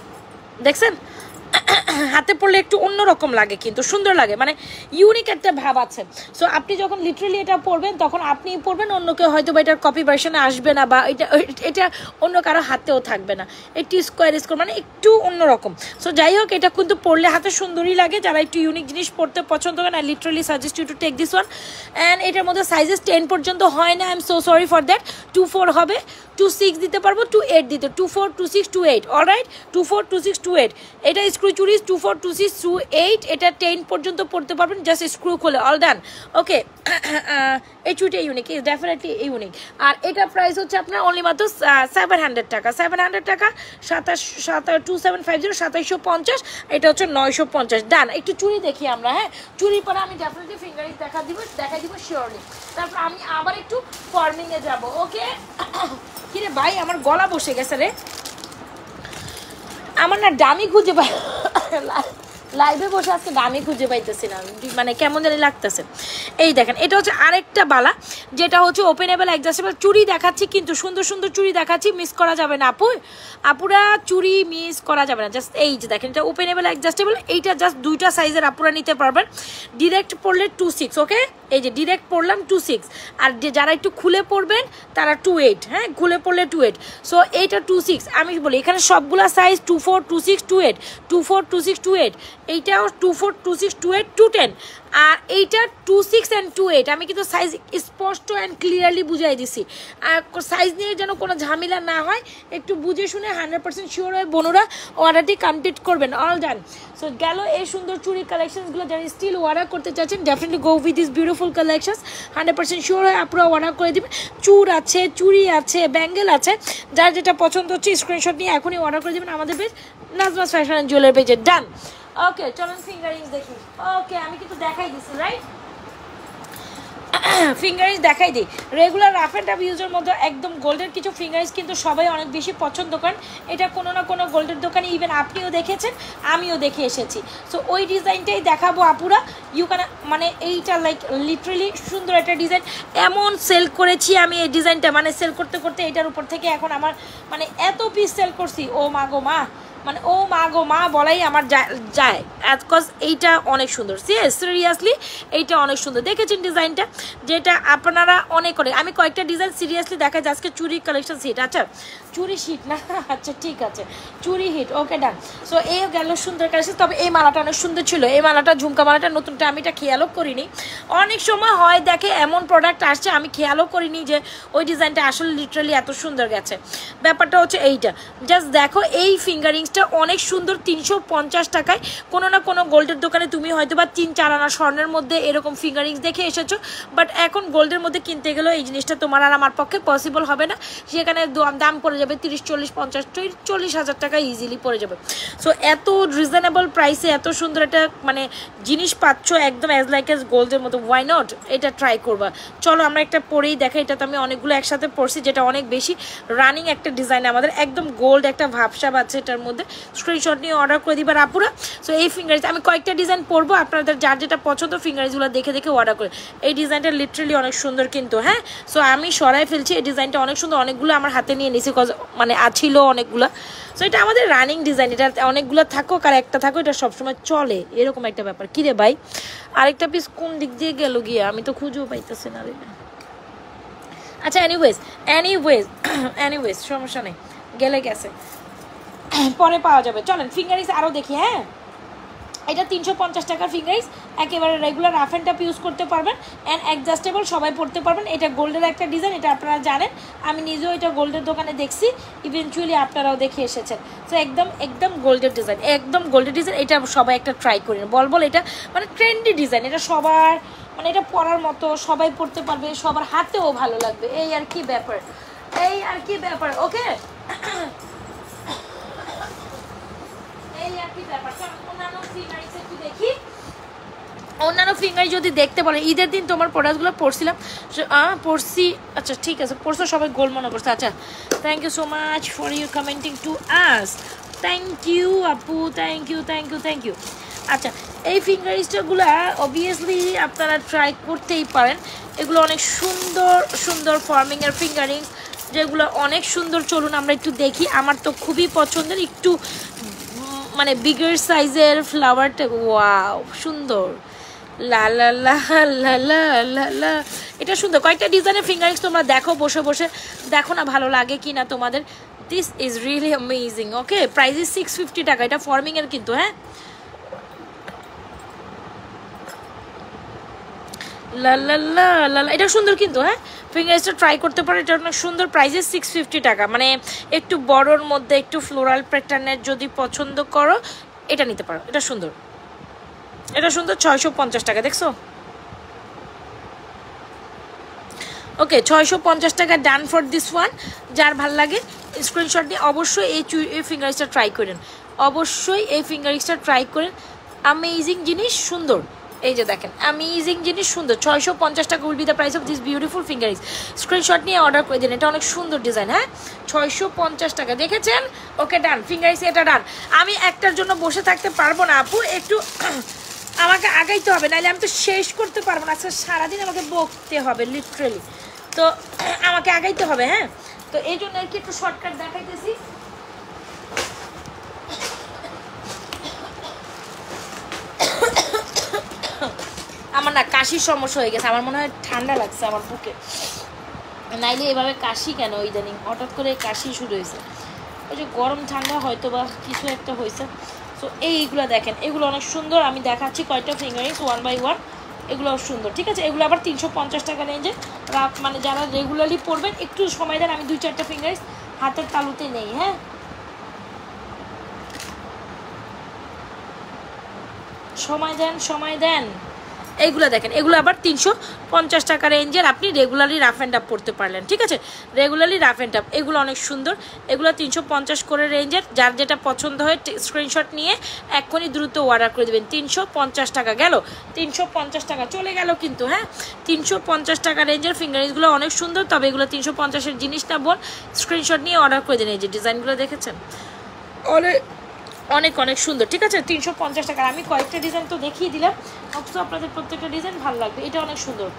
দেখছেন, হাতে পড়লে একটু অন্যরকম লাগে, কিন্তু সুন্দর লাগে, মানে ইউনিক একটা ভাব আছে। সো আপনি যখন লিটারালি এটা পরবেন, তখন আপনি পরবেন, অন্য কেউ হয়তো বা এটার কপি ভার্সনে আসবে না, বা এটা অন্য কারো হাতেও থাকবে না, একটু স্কোয়ার মানে একটু অন্যরকম। সো যাই হোক, এটা কিন্তু পরলে হাতে সুন্দরই লাগে, যারা একটু ইউনিক জিনিস পরতে পছন্দ করেন, I literally suggest you to take this one. And এটার মধ্যে সাইজেস 10 পর্যন্ত হয় না, I am so sorry for that. 24 হবে, 26 দিতে পারবো, 28 দিতে, 24, 26, 28, অলরাইট, 24, 26, 28। এটা স্ক্রু চুরি 24, 26, 28, এটা 10 পর্যন্ত পড়তে পারবেন, জাস্ট স্ক্রু খুলে, অল ডান। ওকে, এই চুড়িটা ইউনিক, ইজ ডেফিনেটলি ইউনিক। আর এটা প্রাইস হচ্ছে আপনার অনলি মাত্র 700 টাকা, 700 টাকা, 2750, 2750, এটা হচ্ছে 950। ডান। একটু চুড়ি দেখি আমরা, হ্যাঁ, চুড়ির পরে আমি ডেফিনেটলি ফিঙ্গারিং দেখাই দিব শিওরলি। তারপর আমি আবার একটু ফর্মিংয়ে যাব। ওকে, কিরে ভাই, আমার গলা বসে গেছে রে, আমার না ডামি খুঁজে পাই, লাইভে বসে আজকে দামি খুঁজে পাইতেছি না, মানে কেমন জানি লাগতেছে। এই দেখেন, এটা হচ্ছে আরেকটা বালা, যেটা হচ্ছে ওপেনেবল অ্যাডজাস্টেবল চুড়ি দেখাচ্ছি, কিন্তু সুন্দর সুন্দর চুড়ি দেখাচ্ছি, মিস করা যাবে না আপুরা, চুড়ি মিস করা যাবে না। জাস্ট এই যে দেখেন, এটা ওপেনেবল অ্যাডজাস্টেবল, এইটা জাস্ট 2টা সাইজের আপুরা নিতে পারবেন। ডিরেক্ট পড়লে 26, ওকে, এই যে ডিরেক্ট পড়লাম 26, আর যারা একটু খুলে পড়বেন তারা 28, হ্যাঁ, খুলে পড়লে 28। সো এইটা 26, আমি বলি এখানে সবগুলা সাইজ 24, 26, 28, 24, 26, 28, এইটাও 24, 26, 28, 210, আর এইটা 26 and 28। আমি কিন্তু সাইজ স্পষ্ট অ্যান্ড ক্লিয়ারলি বুঝাই দিছি, সাইজ নিয়ে যেন কোনো ঝামেলা না হয়, একটু বুঝে শুনে 100% শিওর হয়ে বোনরা অর্ডারটি কমপ্লিট করবেন। All done. সো গেল এই সুন্দর চুরি কালেকশনসগুলো, যারা স্টিল অর্ডার করতে চাচ্ছেন, definitely go with this beautiful collections, 100% sure হয়ে আপনারা অর্ডার করে দেবেন। চুর আছে, চুড়ি আছে, ব্যাঙ্গেল আছে, যার যেটা পছন্দ হচ্ছে স্ক্রিনশট নিয়ে এখনই অর্ডার করে দেবেন আমাদের page Nazma's fashion and jewellery পেজে। ডান। ওকে, চলুন ফিঙ্গারিংস দেখি। ওকে, আমি কিন্তু দেখাই দিছি, রাইট। ফিঙ্গারিংস দেখাই দিই। রেগুলার রাফ অ্যান্ড টাফ ইউজের মধ্যে একদম গোল্ডের কিছু ফিঙ্গারিংস কিন্তু সবাই অনেক বেশি পছন্দ করেন। এটা কোনো না কোনো গোল্ডের দোকানে ইভেন আপনিও দেখেছেন, আমিও দেখে এসেছি। সো ওই ডিজাইনটাই দেখাবো আপুরা। ইউ ক্যান মানে এইটা লাইক লিটারেলি সুন্দর একটা ডিজাইন। এমন সেল করেছি আমি এই ডিজাইনটা, মানে সেল করতে করতে এটার উপর থেকে এখন আমার মানে এত পিস সেল করছি, ও মা গো মা, মানে ও মা গো মা বলাই আমার যায় বিকজ এইটা অনেক সুন্দর। সিরিয়াসলি এইটা অনেক সুন্দর। দেখেছেন ডিজাইনটা, যেটা আপনারা অনেক আমি কয়েকটা ডিজাইন সিরিয়াসলি দেখাই। আজকে চুরি কালেকশন হিট। আচ্ছা চুরি হিট না, আচ্ছা ঠিক আছে চুরি হিট, ওকে ডান। সো এই গেল সুন্দর কালেকশন। তবে এই মালাটা অনেক সুন্দর ছিল, এই মালাটা ঝুমকা মালাটা নতুনটা, আমি এটা খেয়ালও করিনি। অনেক সময় হয় দেখে এমন প্রোডাক্ট আসছে আমি খেয়ালও করিনি যে ওই ডিজাইনটা আসলে লিটারালি এত সুন্দর গেছে। ব্যাপারটা হচ্ছে এইটা, জাস্ট দেখো এই ফিঙ্গারিংসটা অনেক সুন্দর। 350 টাকায় কোনো না কোনো গোল্ডের দোকানে তুমি হয়তো বা 3-4 আনা স্বর্ণের মধ্যে এরকম ফিঙ্গারিংস দেখে এসেছো, বাট এখন গোল্ডের মধ্যে কিনতে গেলেও এই জিনিসটা তোমার আর আমার পক্ষে পসিবল হবে না। সেখানে দাম পড়ে যাবে 30, 40, 50, 40 হাজার টাকা ইজিলি পড়ে যাবে। সো এত রিজনেবল প্রাইসে এত সুন্দর একটা মানে জিনিস পাচ্ছ একদম অ্যাজ লাইক অ্যাজ গোল্ডের মতো, ওয়াই নট এটা ট্রাই করবা। চলো আমরা একটা পরেই দেখাই। এটা তো আমি অনেকগুলো একসাথে পরছি, যেটা অনেক বেশি রানিং একটা ডিজাইন, আমাদের একদম গোল্ড একটা ভাবসাব আছে এটার মধ্যে। স্ক্রিনশট নিয়ে অর্ডার করে দিবার আপুরা। সো এই ফিঙ্গারিজ আমি কয়েকটা ডিজাইন পরবো, আপনাদের যার যেটা পছন্দ ফিঙ্গারিজগুলো দেখে দেখে অর্ডার করে। এই ডিজাইনটা লিটারালি অনেক সুন্দর কিন্তু, হ্যাঁ। সো আমি সরাই ফেলছি, এই ডিজাইনটা অনেক সুন্দর। অনেকগুলো আমার হাতে নিয়ে নিয়েছি, মানে ছিল অনেকগুলো। সো এটা আমাদের রানিং ডিজাইন, এটা অনেকগুলো থাকুক আর একটা থাকুক, এটা সবসময় চলে, এরকম একটা ব্যাপার। কি রে ভাই, আরেকটা পিস কোন দিক দিয়ে গেল গিয়ে, আমি তো খুঁজেও পাইতেছি না রে। আচ্ছা এনিওয়েজ সমস্যা নেই, গেলে গেছে, পরে পাওয়া যাবে। চলেন ফিঙ্গারিংস আরও দেখি। হ্যাঁ এটা 350 টাকার ফিঙ্গারিংস, একেবারে regular rough and tough use করতে পারবেন, অ্যান্ড অ্যাডজাস্টেবল, সবাই পড়তে পারবেন। এটা গোল্ডের একটা ডিজাইন, এটা আপনারা জানেন, আমি নিজেও এটা গোল্ডের দোকানে দেখছি, ইভেনচুয়ালি আপনারাও দেখে এসেছেন। তো একদম গোল্ডের ডিজাইন, একদম গোল্ডের ডিজাইন। এটা সবাই একটা ট্রাই করেন, বল এটা মানে ট্রেন্ডি ডিজাইন, এটা সবার মানে এটা পরার মতো, সবাই পড়তে পারবে, সবার হাতেও ভালো লাগবে, এই আর কি ব্যাপার, ওকে এই আর কি ব্যাপার। অন্যান্য ফিঙ্গারি যদি দেখতে বলে, ঈদের দিন তোমার প্রোডাক্টগুলো পড়ছি। আচ্ছা ঠিক আছে, পড়ছো, সবাই গোল মনে করছে। আচ্ছা thank you so much for you commenting to us, thank you আপু, থ্যাংক ইউ। আচ্ছা এই ফিঙ্গারিস্টারগুলো অবভিয়াসলি আপনারা ট্রাই করতেই পারেন। এগুলো অনেক সুন্দর ফর্মিংয়ের ফিঙ্গারিংস, যেগুলো অনেক সুন্দর। চলুন আমরা একটু দেখি। আমার তো খুবই পছন্দের, একটু মানে বিগার সাইজের ফ্লাওয়ারটা, ওয়াও সুন্দর, লা লা লা লা লা লা লা, এটা সুন্দর। কয়েকটা ডিজাইনের ফিঙ্গারিংস তোমরা দেখো, বসে দেখো না ভালো লাগে কি না তোমাদের। This is really amazing. Okay price is 650 টাকা, এটা ফর্মিংয়ের কিন্তু, হ্যাঁ লা লা লা লা, এটা সুন্দর কিন্তু, হ্যাঁ ফিঙ্গারিংসটা ট্রাই করতে পারো, এটা অনেক সুন্দর। প্রাইস ইজ 650 টাকা, মানে একটু বড়োর মধ্যে একটু ফ্লোরাল প্যাটার্নের যদি পছন্দ করো এটা নিতে পারো, এটা সুন্দর 650 টাকা, দেখছো? ওকে 650 টাকা ডান ফর দিস ওয়ান। যার ভাল লাগে স্ক্রিনশট নিয়ে অবশ্যই এই ফিঙ্গারিংসটা ট্রাই করেন, অ্যামেজিং জিনিস, সুন্দর। এই যে দেখেন অ্যামেজিং জিনিস, সুন্দর। 650 টাকা will be the price of this beautiful fingerings. Screenshot নিয়ে অর্ডার করে দিন, এটা অনেক সুন্দর ডিজাইন, হ্যাঁ 650 টাকা, দেখেছেন? ওকে ডান, ফিঙ্গারিংস এটা ডান। আমি একটার জন্য বসে থাকতে পারবো না আপু, একটু আমাকে আগাইতে হবে, নাহলে আমি তো শেষ করতে পারবো না। আজকে সারাদিন আমাকে বকতে হবে লিটারেলি, তো আমাকে আগাইতে হবে, হ্যাঁ। তো এই জন্য আর কি একটু শর্টকাট দেখাইতেছি। আমার না কাশির সমস্যা হয়ে গেছে, আমার মনে হয় ঠান্ডা লাগছে আমার বুকে, নাইলে এভাবে কাশি কেন ইদানিং হঠাৎ করে কাশি শুরু হয়েছে, ওই যে গরম ঠান্ডা হয়তো বা কিছু একটা হয়েছে। সো এইগুলো দেখেন, এগুলো অনেক সুন্দর। আমি দেখাচ্ছি কয়টা ফিঙ্গারিংস ওয়ান বাই ওয়ান, এগুলো সুন্দর, ঠিক আছে? এগুলো আবার 350 টাকা রেঞ্জে, মানে যারা রেগুলারলি পরবেন একটু সময় দেন। আমি 2-4টা ফিঙ্গারিংস হাতের তালুতে নেই, হ্যাঁ সময় দেন। এইগুলো দেখেন, এগুলো আবার 350 টাকা রেঞ্জের, আপনি রেগুলারলি রাফ অ্যান্ড আপ পরতে পারলেন, ঠিক আছে, রেগুলারলি রাফ অ্যান্ড আপ। এগুলো অনেক সুন্দর, এগুলো 350 করে রেঞ্জের। যার যেটা পছন্দ হয় স্ক্রিনশট নিয়ে এক্ষুনি দ্রুত অর্ডার করে দেবেন। 350 টাকা গেল, 350 টাকা চলে গেল কিন্তু, হ্যাঁ 350 টাকা রেঞ্জের ফিঙ্গারিংসগুলো অনেক সুন্দর, তবে এগুলো 350-এর জিনিস না বোন, স্ক্রিনশট নিয়ে অর্ডার করে দিন। এই যে ডিজাইনগুলো দেখেছেন, অনেক অনেক অনেক সুন্দর, ঠিক আছে, 350 টাকা। আমি কয়েকটা ডিজাইন তো দেখিয়ে দিলাম, অবশ্য আপনাদের প্রত্যেকটা ডিজাইন ভালো লাগবে। এটা অনেক সুন্দর,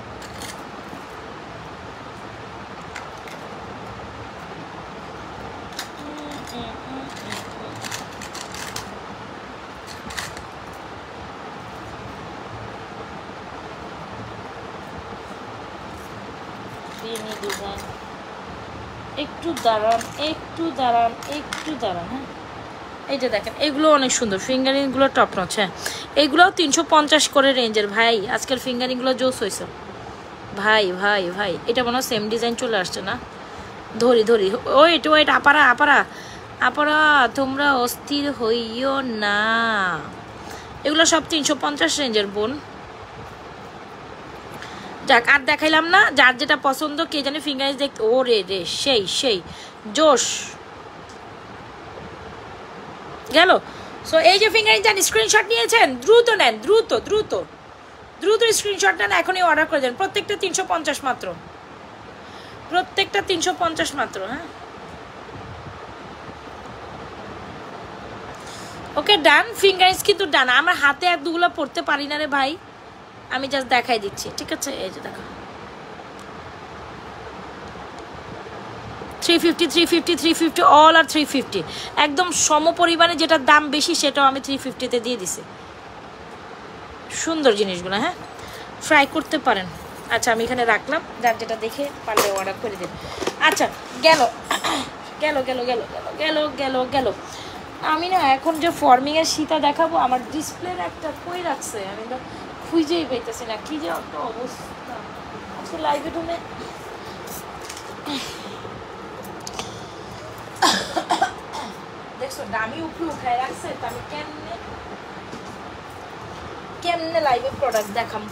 ডিজাইন। একটু দাঁড়ান, একটু দাঁড়ান, একটু দাঁড়ান, হ্যাঁ এইটা দেখেন, এগুলো অনেক সুন্দর, ফিঙ্গারিংগুলো টপ নচ। হ্যাঁ এগুলোও 350 করে রেঞ্জের। ভাই আজকের ফিঙ্গারিংগুলো জোস হয়েছে ভাই ভাই ভাই। এটা মনে হয় সেম ডিজাইন চলে আসছে না, ধরি ধরি, ওয়েট ওয়েট, আপারা আপারা আপারা, তোমরা অস্থির হইও না, এগুলো সব 350 রেঞ্জের বোন। যাক আর দেখাইলাম না, যার যেটা পছন্দ কে জানে ফিঙ্গারিংস দেখতে, ও রে রে সেই সেই জোশ গেল। সো এই যে ফিঙ্গারিং যান স্ক্রিনশট নিয়েছেন দ্রুত নেন, দ্রুত দ্রুত দ্রুত স্ক্রিনশট নেন, এখনই অর্ডার করে দেন। প্রত্যেকটা 350 মাত্র, প্রত্যেকটা 350 মাত্র। হ্যাঁ ওকে ডান, ফিঙ্গারিংস কিন্তু ডান। আমরা হাতে আর দুগুলো পড়তে পারি না রে ভাই, আমি জাস্ট দেখাই দিচ্ছি, ঠিক আছে। এই যে দেখো 350 350 350 অল আর 350, একদম সম পরিমাণে, যেটার দাম বেশি সেটাও আমি 350-তে দিয়ে দিছি। সুন্দর জিনিসগুলো, হ্যাঁ ফ্রাই করতে পারেন। আচ্ছা আমি এখানে রাখলাম, যার যেটা দেখে পারলে অর্ডার করে দিন। আচ্ছা গেল গেল গেল গেল গেল গেল গেল। আমি না এখন যে ফর্মিংয়ের সীতা দেখাবো, আমার ডিসপ্লের একটা কই রাখছে, আমি তো খুঁজেই পেতেছি না, কি যে একটা অবস্থা। আজকে লাইভে ঢুকে দেখছো দামি উপরে উঠায় রাখছে, তো আমি কেমনে কেমনে লাইভে প্রোডাক্ট দেখাম,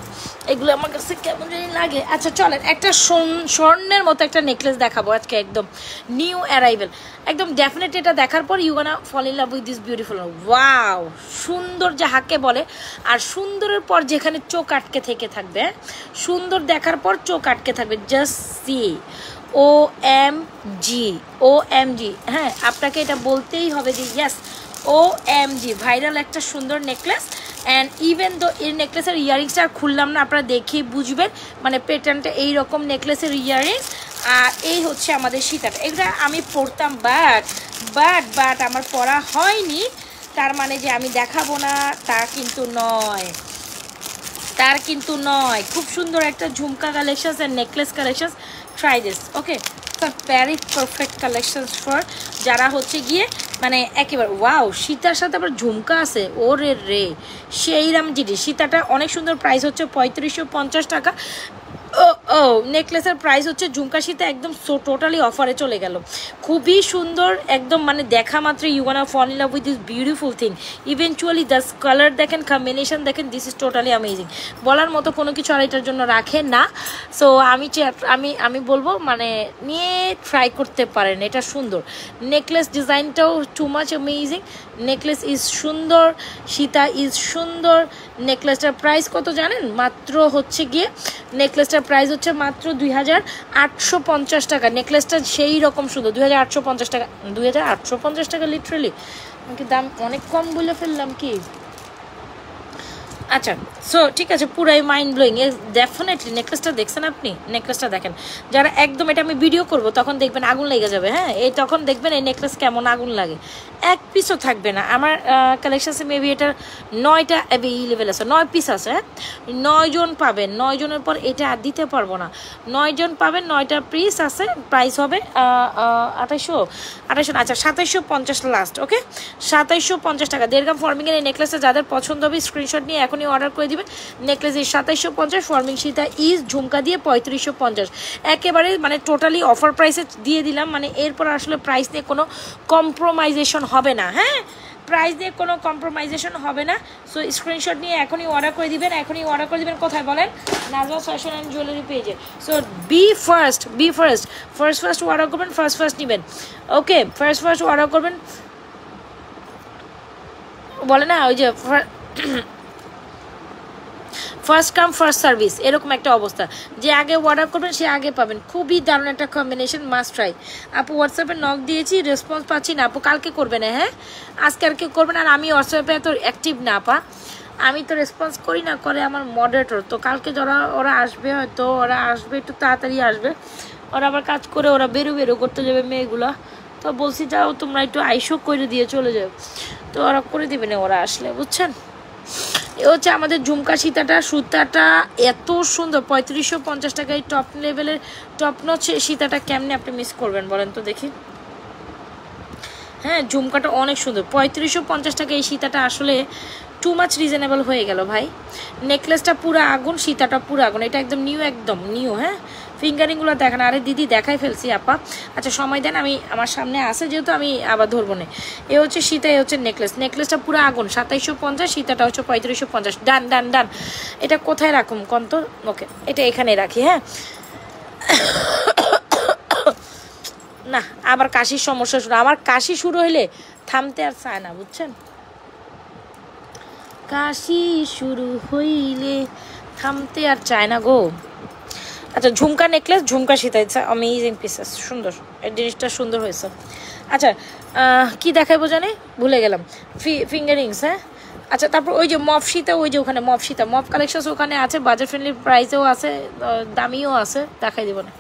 এগুলো আমার কাছে কেমন জানি লাগে। আচ্ছা চলেন একটা স্বর্ণের মতো একটা নেকলেস দেখাবো আজকে, একদম নিউ অ্যারাইভেল, একদম ডেফিনেটলি এটা দেখার পর you gonna fall in love with this beautiful. Wow সুন্দর যাহাকে বলে, আর সুন্দরের পর যেখানে চোখ আটকে থেকে থাকবে, সুন্দর দেখার পর চোখ আটকে থাকবে, জাস্ট সি OMG OMG। হ্যাঁ আপনাকে এটা বলতেই হবে যে ইয়েস OMG, ভাইরাল একটা সুন্দর নেকলেস। অ্যান্ড ইভেন দো এই নেকলেসের ইয়ারিংসটা আর খুললাম না, আপনারা দেখেই বুঝবেন, মানে প্যাটার্নটা এইরকম নেকলেসের ইয়ারিংস। আর এই হচ্ছে আমাদের সীতাটা, এগুলো আমি পরতাম, বাট আমার পরা হয়নি, তার মানে যে আমি দেখাবো না তা কিন্তু নয়, তার কিন্তু নয়। খুব সুন্দর একটা jhumka collection and necklace collection, try this okay, very perfect collections for যারা হচ্ছে গিয়ে মানে একেবারে ওয়াও। সীতার সাথে আবার ঝুমকা আছে, ওরে রে সেইরাম জিনিস। সীতাটা অনেক সুন্দর, প্রাইস হচ্ছে 3550 টাকা। ও নেকলেসের প্রাইস হচ্ছে ঝুমকা সীতা একদম টোটালি অফারে চলে গেল, খুবই সুন্দর একদম, মানে দেখা মাত্র you gonna fall in love with this beautiful thing. Eventually the colour দেখেন, কম্বিনেশন দেখেন, দিস ইজ টোটালি অ্যামেজিং, বলার মতো কোনো কিছু আর এটার জন্য রাখে না। সো আমি বলবো মানে নিয়ে ট্রাই করতে পারেন, এটা সুন্দর নেকলেস, ডিজাইনটাও too much amazing, necklace is সুন্দর, সীতা ইজ সুন্দর। নেকলেসটার প্রাইস কত জানেন? মাত্র হচ্ছে গিয়ে নেকলেসটার প্রাইস হচ্ছে মাত্র 2850 টাকা। নেকলেসটা সেই রকম সুন্দর, 2850 টাকা, 2850 টাকা লিটারেলি আমাকে দাম অনেক কম বলে ফেললাম কি। আচ্ছা সো ঠিক আছে, পুরাই মাইন্ড ব্লোয়িং ডেফিনেটলি। নেকলেসটা দেখছেন আপনি? নেকলেসটা দেখেন, যারা একদম এটা আমি ভিডিও করব তখন দেখবেন আগুন লেগে যাবে। হ্যাঁ এই তখন দেখবেন এই নেকলেস কেমন আগুন লাগে, এক পিসও থাকবে না। আমার কালেকশানসে মেবি এটা 9টা অ্যাভেলেবেল আছে, 9 পিস আছে। হ্যাঁ 9 জন পাবেন, 9 জনের পর এটা আর দিতে পারবো না, 9 জন পাবেন, 9টা পিস আছে। প্রাইস হবে 2800, আচ্ছা 2750 লাস্ট। ওকে 2750 টাকা। 1.5 গ্রাম ফর্মিংয়ের এই নেকলেসটা যাদের পছন্দ হবে স্ক্রিনশট নিয়ে এখনই অর্ডার করে দিবেন। নেকলেস ইজ 2750, ফর্মিং সীতা ইজ ঝুমকা দিয়ে 3550, একেবারে মানে টোটালি অফার প্রাইসে দিয়ে দিলাম। মানে এরপর আসলে প্রাইস নিয়ে কোনো কম্প্রোমাইজেশন হবে না। হ্যাঁ প্রাইস নিয়ে কোনো কম্প্রোমাইজেশন হবে না। সো স্ক্রিনশট নিয়ে এখনই অর্ডার করে দিবেন, এখনই অর্ডার করে দিবেন। কোথায় বলেন? নাজওয়া ফ্যাশন অ্যান্ড জুয়েলারি পেজে। সো বি ফার্স্ট অর্ডার করবেন, ফার্স্ট নেবেন। ওকে, ফার্স্ট অর্ডার করবেন, বলে না ওই যে ফার্স্ট কাম ফার্স্ট সার্ভিস, এরকম একটা অবস্থা। যে আগে অর্ডার করবেন সে আগে পাবেন। খুবই দারুণ একটা কম্বিনেশন, মাস্ট ট্রাই। আপু হোয়াটসঅ্যাপে নক দিয়েছি, রেসপন্স পাচ্ছি না। আপু কালকে করবেন, হ্যাঁ আজকে আর কেউ করবেন। আর আমি হোয়াটসঅ্যাপে এত অ্যাক্টিভ না আপা, আমি তো রেসপন্স করি না, করে আমার মডারেটর। তো কালকে যারা ওরা আসবে, হয়তো ওরা আসবে একটু তাড়াতাড়ি আসবে, ওরা আবার কাজ করে ওরা বেরো করতে যাবে মেয়েগুলা। তো বলছি যাও তোমরা একটু আইসো করে দিয়ে চলে যাও, তো ওরা করে দিবে না ওরা আসলে, বুঝছেন। এ হচ্ছে আমাদের ঝুমকা সীতাটা, সুতাটা এত সুন্দর, 3550 টাকায় টপ লেভেলের টপ নচ সীতাটা কেমনে আপনি মিস করবেন বলেন তো দেখি। হ্যাঁ ঝুমকাটা অনেক সুন্দর, 3550 টাকা এই সীতাটা আসলে টু মাচ রিজনেবল হয়ে গেল ভাই। নেকলেসটা পুরো আগুন, সীতাটা পুরো আগুন, এটা একদম নিউ। হ্যাঁ ফিঙ্গারিংগুলো দেখেন। আরে দিদি দেখাই ফেলছি আপা, আচ্ছা সময় দেন, আমি আমার সামনে আসে যেহেতু আমি আবার ধরবো না। এ হচ্ছে সীতা, এ হচ্ছে নেকলেসটা পুরো আগুন, 2750, সীতাটা হচ্ছে 3550। ডান। এটা কোথায় রাখুন কন্ত? ওকে এটা এখানে রাখি। হ্যাঁ না আবার কাশির সমস্যা শুরু, আমার কাশি শুরু হইলে থামতে আর চায় না, বুঝছেন। কাশি শুরু হইলে থামতে আর চায় না গো। আচ্ছা ঝুমকা নেকলেস, ঝুমকা সীতা, ইটস অ্যামেজিং পিসেস, সুন্দর, এই জিনিসটা সুন্দর হয়েছে। আচ্ছা কি দেখাইবো জানি ভুলে গেলাম, ফিঙ্গারিংস। হ্যাঁ আচ্ছা তারপর ওই যে মফ সীতা, ওই যে ওখানে মফ সীতা, মফ কালেকশন ওখানে আছে, বাজেট ফ্রেন্ডলি প্রাইসেও আছে, দামিও আছে, দেখাই দিব না।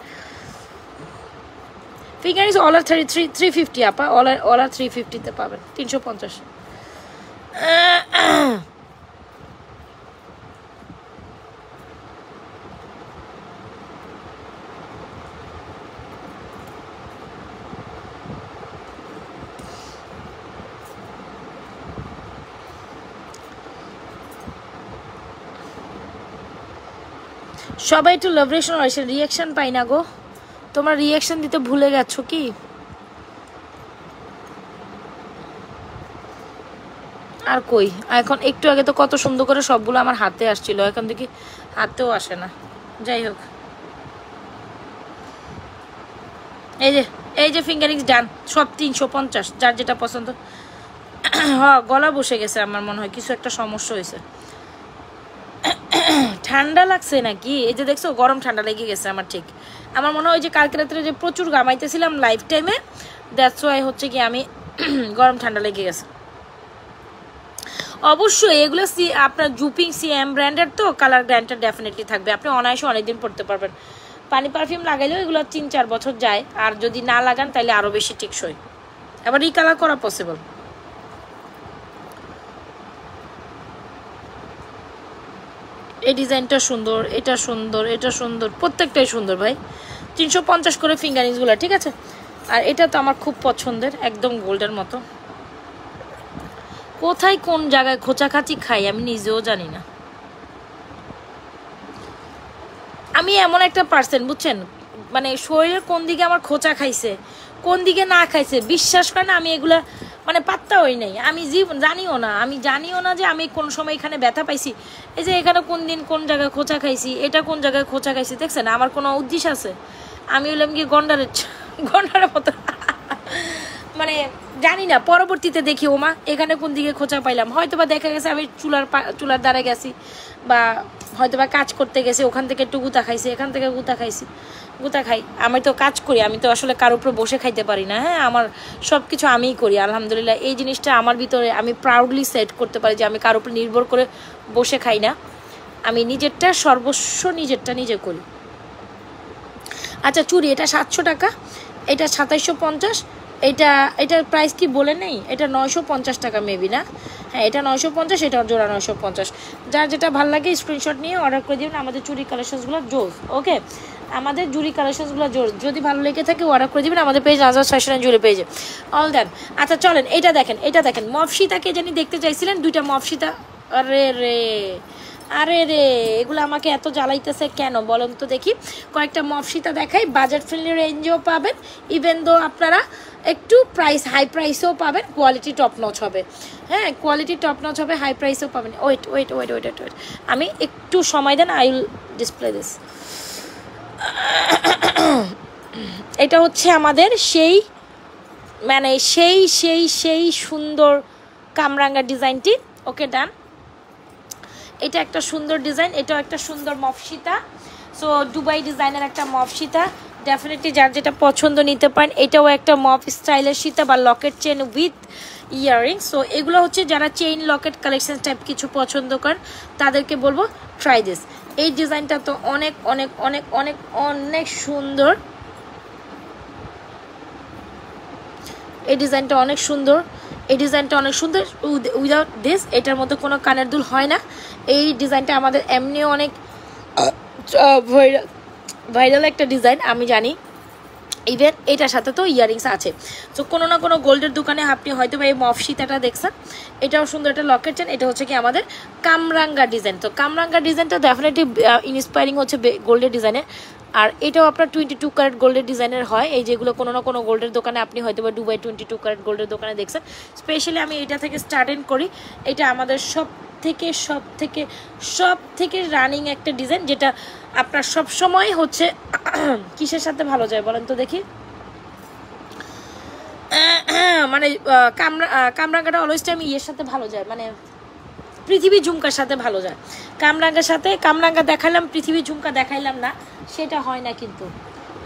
ফিঙ্গারিংস অল আর 350 আপা, অল আর 350-তে পাবেন, 350। সবাই একটু লাভ রিয়াকশন পাই না গো, তোমার রিয়াকশন দিতে ভুলে গেছো কি? আর কই এখন, একটু আগে তো কত সুন্দর করে সবগুলো আমার হাতে আসছিল, এখন দেখি হাতেও আসে না। যাই হোক এই যে ফিঙ্গারিংস ডান, সব 350, যার যেটা পছন্দ। হ্যাঁ গলা বসে গেছে আমার মনে হয়, কিছু একটা সমস্যা হয়েছে। ঠান্ডা লাগছে নাকি? এই যে দেখছো গরম ঠান্ডা লেগে গেছে আমার, ঠিক আমার মনে হয় যে কালকে রাত্রে যে প্রচুর গামাইতেছিলাম লাইফ টাইমে, দ্যাটস ওয়াই হচ্ছে কি আমি গরম ঠান্ডা লেগে গেছে। অবশ্যই এগুলো আপনার জুপিং সিএম ব্র্যান্ডের, তো কালার গ্যারান্টি ডেফিনেটলি থাকবে, আপনি অনায়াসে অনেকদিন পরতে পারবেন। পানি পারফিউম লাগাইলেও এগুলো 3-4 বছর যায়, আর যদি না লাগান তাহলে আরও বেশি টেকসই, আবার রিকালার করা পসিবল। এই ডিজাইনটা সুন্দর, এটা সুন্দর, প্রত্যেকটাই সুন্দর ভাই। 350 করে ফিঙ্গারিংসগুলো, ঠিক আছে। আর এটা তো আমার খুব পছন্দের, একদম গোল্ডের মতো। কোথায় কোন জায়গায় খোঁচাখাচি খাই আমি নিজেও জানি না। আমি এমন একটা পার্সন বুঝছেন, মানে শরীরের কোন দিকে আমার খোঁচা খাইছে, কোন দিকে না খাইছে, বিশ্বাস করে না, আমি এগুলা মানে পাত্তা হই নাই। আমি জানিও না যে আমি কোন সময় এখানে ব্যথা পাইছি, এই যে এখানে কোন দিন কোন জায়গায় খোঁচা খাইছি, এটা কোন জায়গায় খোঁচা খাইছি, দেখছেন আমার কোনো উদ্দেশ্য আছে? আমি হইলাম কি গন্ডারের মতো মানে জানি না, পরবর্তীতে দেখি ওমা এখানে কোন দিকে খোঁচা পাইলাম, হয়তো বা দেখা গেছে আমি চুলার দ্বারা গেছি, বা হয়তো বা কাজ করতে গেছি, ওখান থেকে একটু গুতা খাইছি, এখান থেকে গুতা খাই। আমি তো কাজ করি, আমি তো আসলে কারোর উপর বসে খাইতে পারি না। হ্যাঁ আমার সব কিছু আমিই করি আলহামদুলিল্লাহ, এই জিনিসটা আমার ভিতরে আমি প্রাউডলি সেট করতে পারি যে আমি কারোর উপর নির্ভর করে বসে খাই না, আমি নিজেরটা সর্বস্ব নিজে করি। আচ্ছা চুড়ি, এটা 700 টাকা, এটা 2750, এটার প্রাইস কি বলে নেই, এটা 950 টাকা মেবি না, হ্যাঁ এটা 950, এটা জোড়া 950। যার যেটা ভালো লাগে স্ক্রিনশট নিয়ে অর্ডার করে দিবেন। আমাদের চুড়ি কালেকশনসগুলো জোস, ওকে আমাদের জুড়ি কালেকশনসগুলো জোর, যদি ভালো লেগে থাকে অর্ডার করে দিবেন আমাদের পেজ নাজওয়া ফ্যাশন এন্ড জুয়েলারি পেজে। All that. আচ্ছা চলেন এটা দেখেন মফসিতাকে জানি দেখতে চাইছিলেন, দুইটা মফসিতা। আরে রে এগুলো আমাকে এত জ্বালাইতেছে কেন বলুন তো দেখি। কয়েকটা মফসিতা দেখাই, বাজেট ফ্রেন্ডলি রেঞ্জেও পাবেন, ইভেন দো আপনারা একটু প্রাইস হাই প্রাইসেও পাবেন, কোয়ালিটি টপ নচ হবে। হ্যাঁ, কোয়ালিটি টপ নচ হবে, হাই প্রাইসেও পাবেন। Wait wait wait wait wait আমি একটু সময় দেন, আই উইল ডিসপ্লে দিস। এটা হচ্ছে আমাদের সেই মানে সেই সেই সেই সুন্দর কামরাঙ্গা ডিজাইনটি। ওকে, ডান। এটা একটা সুন্দর ডিজাইন, এটাও একটা সুন্দর মফসিতা। সো দুবাই ডিজাইনের একটা মফসিতা, ডেফিনেটলি যার যেটা পছন্দ নিতে পারেন। এটাও একটা মফ স্টাইলের সীতা বা Locket chain with earring. So এগুলো হচ্ছে যারা চেইন লকেট কালেকশন টাইপ কিছু পছন্দ করেন তাদেরকে বলবো ট্রাই দিস। এই ডিজাইনটা তো অনেক অনেক অনেক অনেক অনেক সুন্দর। এই ডিজাইনটা অনেক সুন্দর, এই ডিজাইনটা অনেক সুন্দর উইদাউট দিস। এটার মধ্যে কোনো কানের দুল হয় না। এই ডিজাইনটা আমাদের এমনিও অনেক ভাইরাল একটা ডিজাইন, আমি জানি। ইভেন এটার সাথে তো ইয়ারিংস আছে। তো কোনো না কোনো গোল্ডের দোকানে আপনি হয়তো বা এই মফসিতাটা দেখছেন, এটাও সুন্দর একটা লকেট চেন। এটা হচ্ছে কি আমাদের কামরাঙ্গা ডিজাইন। তো কামরাঙ্গা ডিজাইনটা ডেফিনেটলি ইন্সপায়ারিং হচ্ছে গোল্ডের ডিজাইনের। আর এটাও আপনার 22 ক্যারেট গোল্ডের ডিজাইনের হয়। এই যেগুলো কোনো না কোনো গোল্ডের দোকানে আপনি হয়তো বা দুবাই 22 ক্যারেট গোল্ডের দোকানে দেখছেন। স্পেশালি আমি এটা থেকে স্টার্ট করি। এটা আমাদের সব থেকে রানিং একটা ডিজাইন, যেটা আপনার সব সময় হচ্ছে কিসের সাথে ভালো যায় বলেন তো দেখি। মানে কামরাঙ্গাটা অলওয়েজ টাইম ইয়ের সাথে ভালো যায়, মানে পৃথিবী ঝুমকার সাথে ভালো যায়। কামরাঙ্গার সাথে কামরাঙ্গা দেখাইলাম, পৃথিবী ঝুমকা দেখাইলাম না, সেটা হয় না। কিন্তু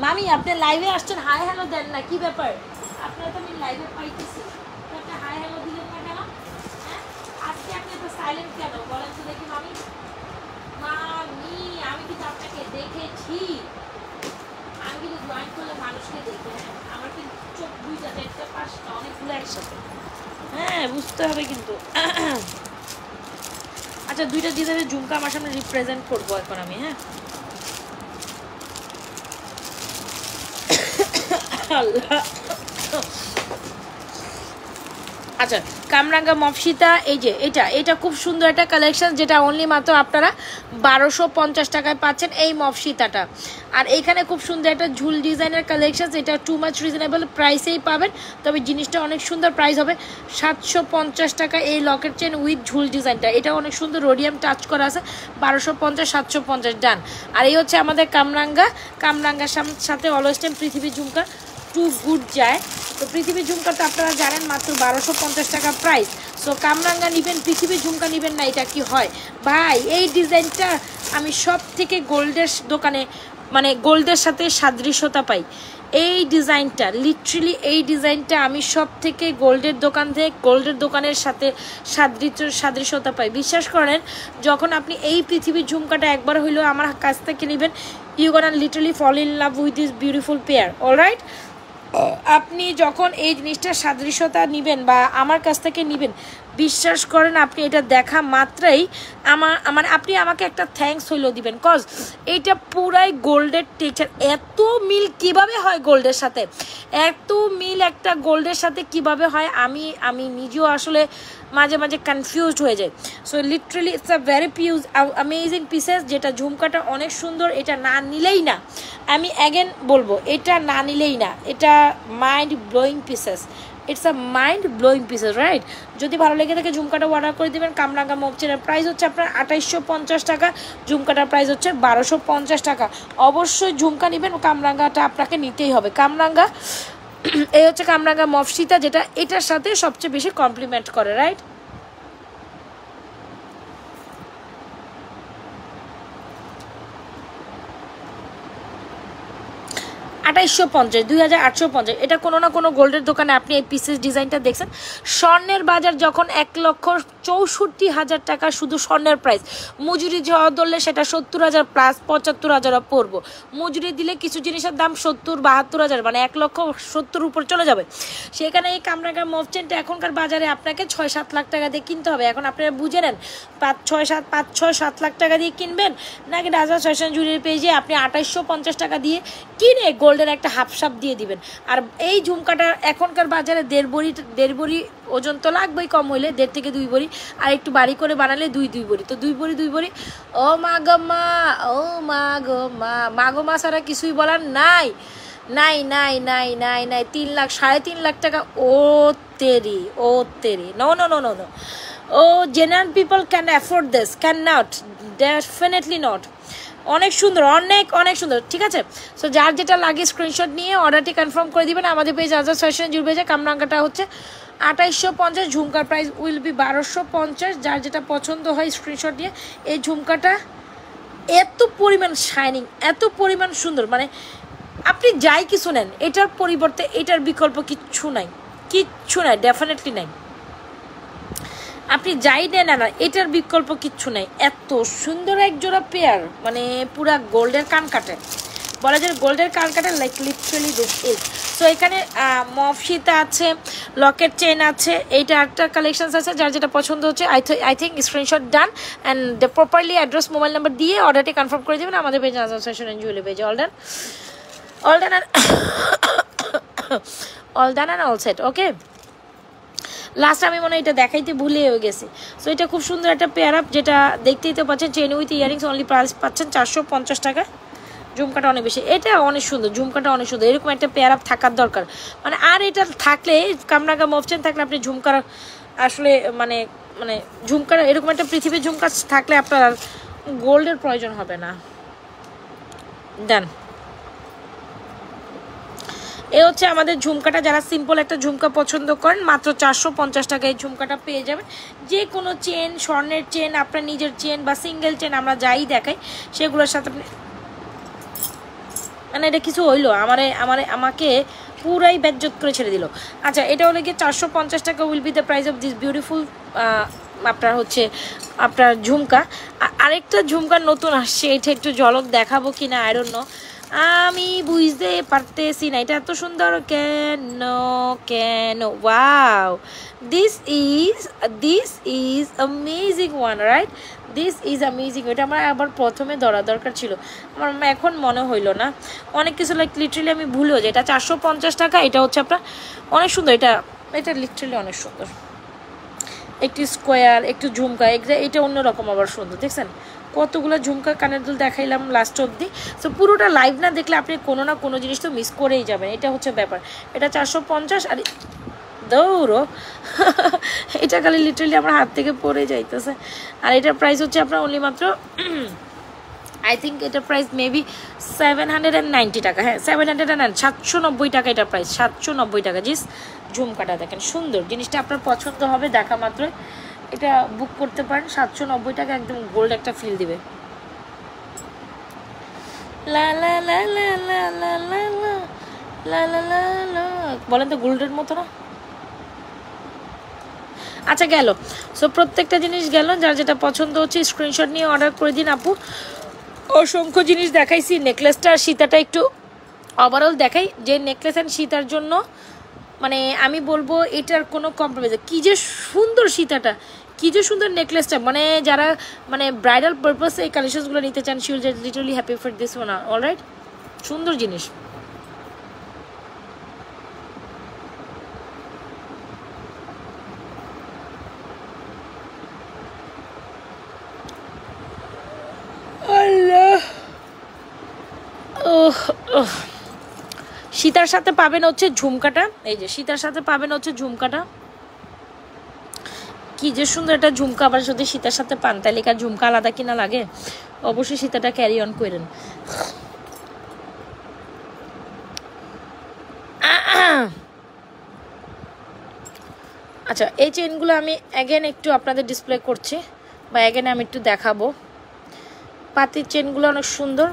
মামি আপনি লাইভে আসছেন, হাই হ্যালো দেন না, কি ব্যাপার? আপনারা তো আমি লাইভে পাইতেছি, একটা হাই হ্যালো দিলেন না কেন? হ্যাঁ, আজকে আপনি তো সাইলেন্ট কেন বলেন তো দেখি মামি। মামি আমি কিন্তু আপনাকে দেখেছি, আমি কিন্তু জয়েন করলে মানুষকে দেখে, আমার কিন্তু চোখ 2টা 4টা 5টা অনেকগুলো একসাথে। হ্যাঁ, বুঝতে হবে কিন্তু। আচ্ছা, 2টা ডিজাইনের ঝুমকা আমার সামনে রিপ্রেজেন্ট করবো এখন আমি। হ্যাঁ, আল্লাহ। আচ্ছা, কামরাঙ্গা মফসিতা, এই যে এটা খুব সুন্দর একটা কালেকশন, যেটা অনলি মাত্র আপনারা 1250 টাকায় পাচ্ছেন এই মফসিতাটা। আর এইখানে খুব সুন্দর একটা ঝুল ডিজাইনের কালেকশন, এটা টু মাচ রিজনেবল প্রাইসেই পাবেন। তবে জিনিসটা অনেক সুন্দর, প্রাইস হবে 750 টাকা এই লকেট চেন উইথ ঝুল ডিজাইনটা। এটা অনেক সুন্দর রোডিয়াম টাচ করা আছে, 1250 750 ডান। আর এই হচ্ছে আমাদের কামরাঙ্গার সাথে অলওয়েজ টাইম পৃথিবী ঝুমকা টু গুড যায়। তো পৃথিবী ঝুমকা তো আপনারা জানেন মাত্র 1250 টাকা প্রাইস। সো কামরাঙ্গা নেবেন, পৃথিবী ঝুমকা নেবেন না, এটা কি হয় ভাই? এই ডিজাইনটা আমি সব থেকে গোল্ডের দোকানে, মানে গোল্ডের সাথে সাদৃশ্যতা পাই। এই ডিজাইনটা লিটারালি, এই ডিজাইনটা আমি সব থেকে গোল্ডের দোকানের সাথে সাদৃশ্যতা পাই। বিশ্বাস করেন, যখন আপনি এই পৃথিবীর ঝুমকাটা একবার হইলেও আমার কাছ থেকে নেবেন, you gonna literally fall in love with this beautiful pair. Alright, আপনি যখন এই জিনিসটার সাদৃশ্যতা নেবেন বা আমার কাছ থেকে নেবেন, বিশ্বাস করেন আপনি এটা দেখা মাত্রই মানে আপনি আমাকে একটা থ্যাঙ্কস হইলেও দিবেন, কজ এইটা পুরাই গোল্ডের টেক্সচার। এত মিল কিভাবে হয় গোল্ডের সাথে, এত মিল একটা গোল্ডের সাথে কিভাবে হয়, আমি নিজেও আসলে মাঝে মাঝে কনফিউজড হয়ে যায়। So literally it's a very amazing pieces, যেটা ঝুমকাটা অনেক সুন্দর। এটা না নিলেই না, আমি অ্যাগেন বলবো, এটা না নিলেই না, এটা mind blowing pieces. It's a mind blowing pieces, right? যদি ভালো লেগে থাকে ঝুমকাটা অর্ডার করে দেবেন। কামরাঙ্গা মফসিতার প্রাইস হচ্ছে আপনার 2850 টাকা, ঝুমকাটার প্রাইস হচ্ছে 1250 টাকা। অবশ্যই ঝুমকা নেবেন, কামরাঙ্গাটা আপনাকে নিতেই হবে। কামরাঙ্গা, এই হচ্ছে কামরাঙ্গা মফসিতা, যেটা এটার সাথে সবচেয়ে বেশি কমপ্লিমেন্ট করে, রাইট? 2850, 2850। এটা কোনো না কোনো গোল্ডের দোকানে আপনি এই পিসেস ডিজাইনটা দেখছেন। স্বর্ণের বাজার যখন 1,64,000 টাকা শুধু স্বর্ণের প্রাইস, মজুরি ধরলে সেটা 70,000 প্লাস 75,000 পড়বো। মজুরি দিলে কিছু জিনিসের দাম 70-72,000, মানে 1,70,000 উপর চলে যাবে। সেখানে এই কামরাঙ্গা মফচেনটা এখনকার বাজারে আপনাকে 6-7 লাখ টাকা দিয়ে কিনতে হবে। এখন আপনারা বুঝে নেন, 5-6-7 লাখ টাকা দিয়ে কিনবেন, নাকি রাজা ফ্যাশন জুয়েলারি পেজে আপনি 2850 টাকা দিয়ে কিনে গোল্ডের একটা হাফসাপ দিয়ে দিবেন। আর এই ঝুমকাটা এখনকার বাজারে 1.5 বড়ি ওজন তো লাগবেই, কম হইলে 1.5 থেকে 2 বড়ি, আর একটু বাড়ি করে বানালে 2 বড়ি। তো 2 বড়ি, ও মা গো মা, ও মা গো মা, মা গো মা ছাড়া কিছুই বলার নাই। নাই নাই নাই নাই নাই 3 লাখ 3.5 লাখ টাকা ও তেরি no no no no no ও general people can afford this, can not, definitely not. অনেক সুন্দর, অনেক অনেক সুন্দর, ঠিক আছে। সো যার যেটা লাগে স্ক্রিনশট নিয়ে অর্ডারটি কনফার্ম করে দিবেন। আমাদের পেজ আজাদ ফ্যাশন জুড়বে যে কামরাঙ্গাটা হচ্ছে 2850, ঝুমকার প্রাইস উইল বি 1250। যার যেটা পছন্দ হয় স্ক্রিনশট নিয়ে। এই ঝুমকাটা এত পরিমাণ শাইনিং, এত পরিমাণ সুন্দর, মানে আপনি যাই কিছু নেন এটার পরিবর্তে এটার বিকল্প কিচ্ছু নাই, কিচ্ছু নাই, ডেফিনেটলি নাই। আপনি যাই নেন না এটার বিকল্প কিচ্ছু নাই। এত সুন্দর এক জোড়া পেয়ার, মানে পুরা গোল্ডের কান কাটে, বলা যায় গোল্ডের কান কাটে, like literally this is. So এখানে মফ সীতা আছে, লকেট চেন আছে, এইটা একটা কালেকশনস আছে। যার যেটা পছন্দ হচ্ছে I think screenshot done and properly address mobile number দিয়ে অর্ডারটি কনফার্ম করে দেবেন। আমাদের পেজে আজাদ ফ্যাশন অ্যান্ড জুয়েলারি পেজে all done and all set. Okay, last আমি মনে হয় এটা দেখাইতে ভুলেও গেছি। সো এটা খুব সুন্দর একটা পেয়ার আপ, যেটা দেখতেই তো পাচ্ছেন, chain with earrings, only price পাচ্ছেন 450 টাকা। ঝুমকাটা অনেক বেশি, এটা অনেক সুন্দর, ঝুমকাটা অনেক সুন্দর। এরকম একটা পেয়ার আপ থাকার দরকার, মানে আর এটা থাকলে কামরাঙ্গা মফচেন থাকলে আপনি ঝুমকার আসলে মানে মানে ঝুমকার এরকম একটা পৃথিবীর ঝুমকা থাকলে আপনার গোল্ডের প্রয়োজন হবে না। ডান। এ হচ্ছে আমাদের ঝুমকাটা। যারা সিম্পল একটা ঝুমকা পছন্দ করেন মাত্র 450 টাকায় এই ঝুমকাটা পেয়ে যাবেন। যে কোনো চেন, স্বর্ণের চেন, আপনার নিজের চেন বা সিঙ্গেল চেন আমরা যাই দেখাই সেগুলোর সাথে আপনি, মানে এটা কিছু হইলো আমাকে পুরাই বেজ্জত করে ছেড়ে দিল। আচ্ছা, এটা হলো গিয়ে 450 টাকা will be the price of this beautiful আপনার হচ্ছে আপনার ঝুমকা। আরেকটা ঝুমকা নতুন আসছে, এটা একটু ঝলক দেখাবো কিনা আই ডোন্ট নো, আমি বুঝতে পারতেছি না এটা এত সুন্দর কেন কেন। Wow, this is amazing one, right? This is amazing. এটা আমার আবার প্রথমে ধরা দরকার ছিল, আমার এখন মনে হইলো না। অনেক কিছু লাইক লিটারালি আমি ভুলেও যাই। এটা 450 টাকা। এটা হচ্ছে আপনার অনেক সুন্দর, এটা লিটারালি অনেক সুন্দর। একটু স্কোয়ার, একটু ঝুমকা, এটা অন্যরকম আবার সুন্দর। দেখছেন কতগুলো ঝুমকা, কানের দুল দেখাইলাম লাস্ট অবধি। সো পুরোটা লাইভ না দেখলে আপনি কোনো না কোনো জিনিস তো মিস করেই যাবেন, এটা হচ্ছে ব্যাপার। এটা 450, আর দৌড়ো এটা খালি লিটারালি আমার হাত থেকে পড়ে যাইতেছে। আর এটার প্রাইস হচ্ছে আপনার অনলি মাত্র আই থিঙ্ক এটার প্রাইস মেবি 790 টাকা। হ্যাঁ, 790 টাকা এটার প্রাইস, 790 টাকা। জিস ঝুমকাটা দেখেন সুন্দর, জিনিসটা আপনার পছন্দ হবে দেখা মাত্র এটা বুক করতে পারেন। 790 টাকা, একদম গোল্ড একটা ফিল দিবে। লা লা লা লা লা লা লা লা লা লা লা, বলেন তো গোল্ডের মতো না? আচ্ছা গেল। সো প্রত্যেকটা জিনিস গেল, যার যেটা পছন্দ হচ্ছে স্ক্রিনশট নিয়ে অর্ডার করে দিন আপু। অসংখ্য জিনিস দেখাইছি, নেকলেসটা আর সীতাটা একটু ওভারঅল দেখাই। যে নেকলেস অ্যান্ড সীতার জন্য মানে আমি বলবো এটার কোনো কম্প্রোমাইজ, কী যে সুন্দর সীতাটা, কী যে সুন্দর নেকলেসটা, মানে যারা মানে ব্রাইডাল পারপাসে এই কালেকশনসগুলো নিতে চান, she will get literally happy for this one. Alright, সুন্দর জিনিস। আল্লাহ, সীতার সাথে পাবেন হচ্ছে ঝুমকাটা, এই যে সীতার সাথে পাবেন হচ্ছে ঝুমকাটা। কি যে সুন্দর একটা ঝুমকা, আবার যদি সীতার সাথে পান তাহলে কার ঝুমকা আলাদা কিনা লাগে। অবশ্যই সীতাটা ক্যারি অন করেন। আচ্ছা, এই চেনগুলো আমি অ্যাগেন একটু আপনাদের ডিসপ্লে করছি, বা অ্যাগেন আমি একটু দেখাবো। পাতির চেনগুলো অনেক সুন্দর।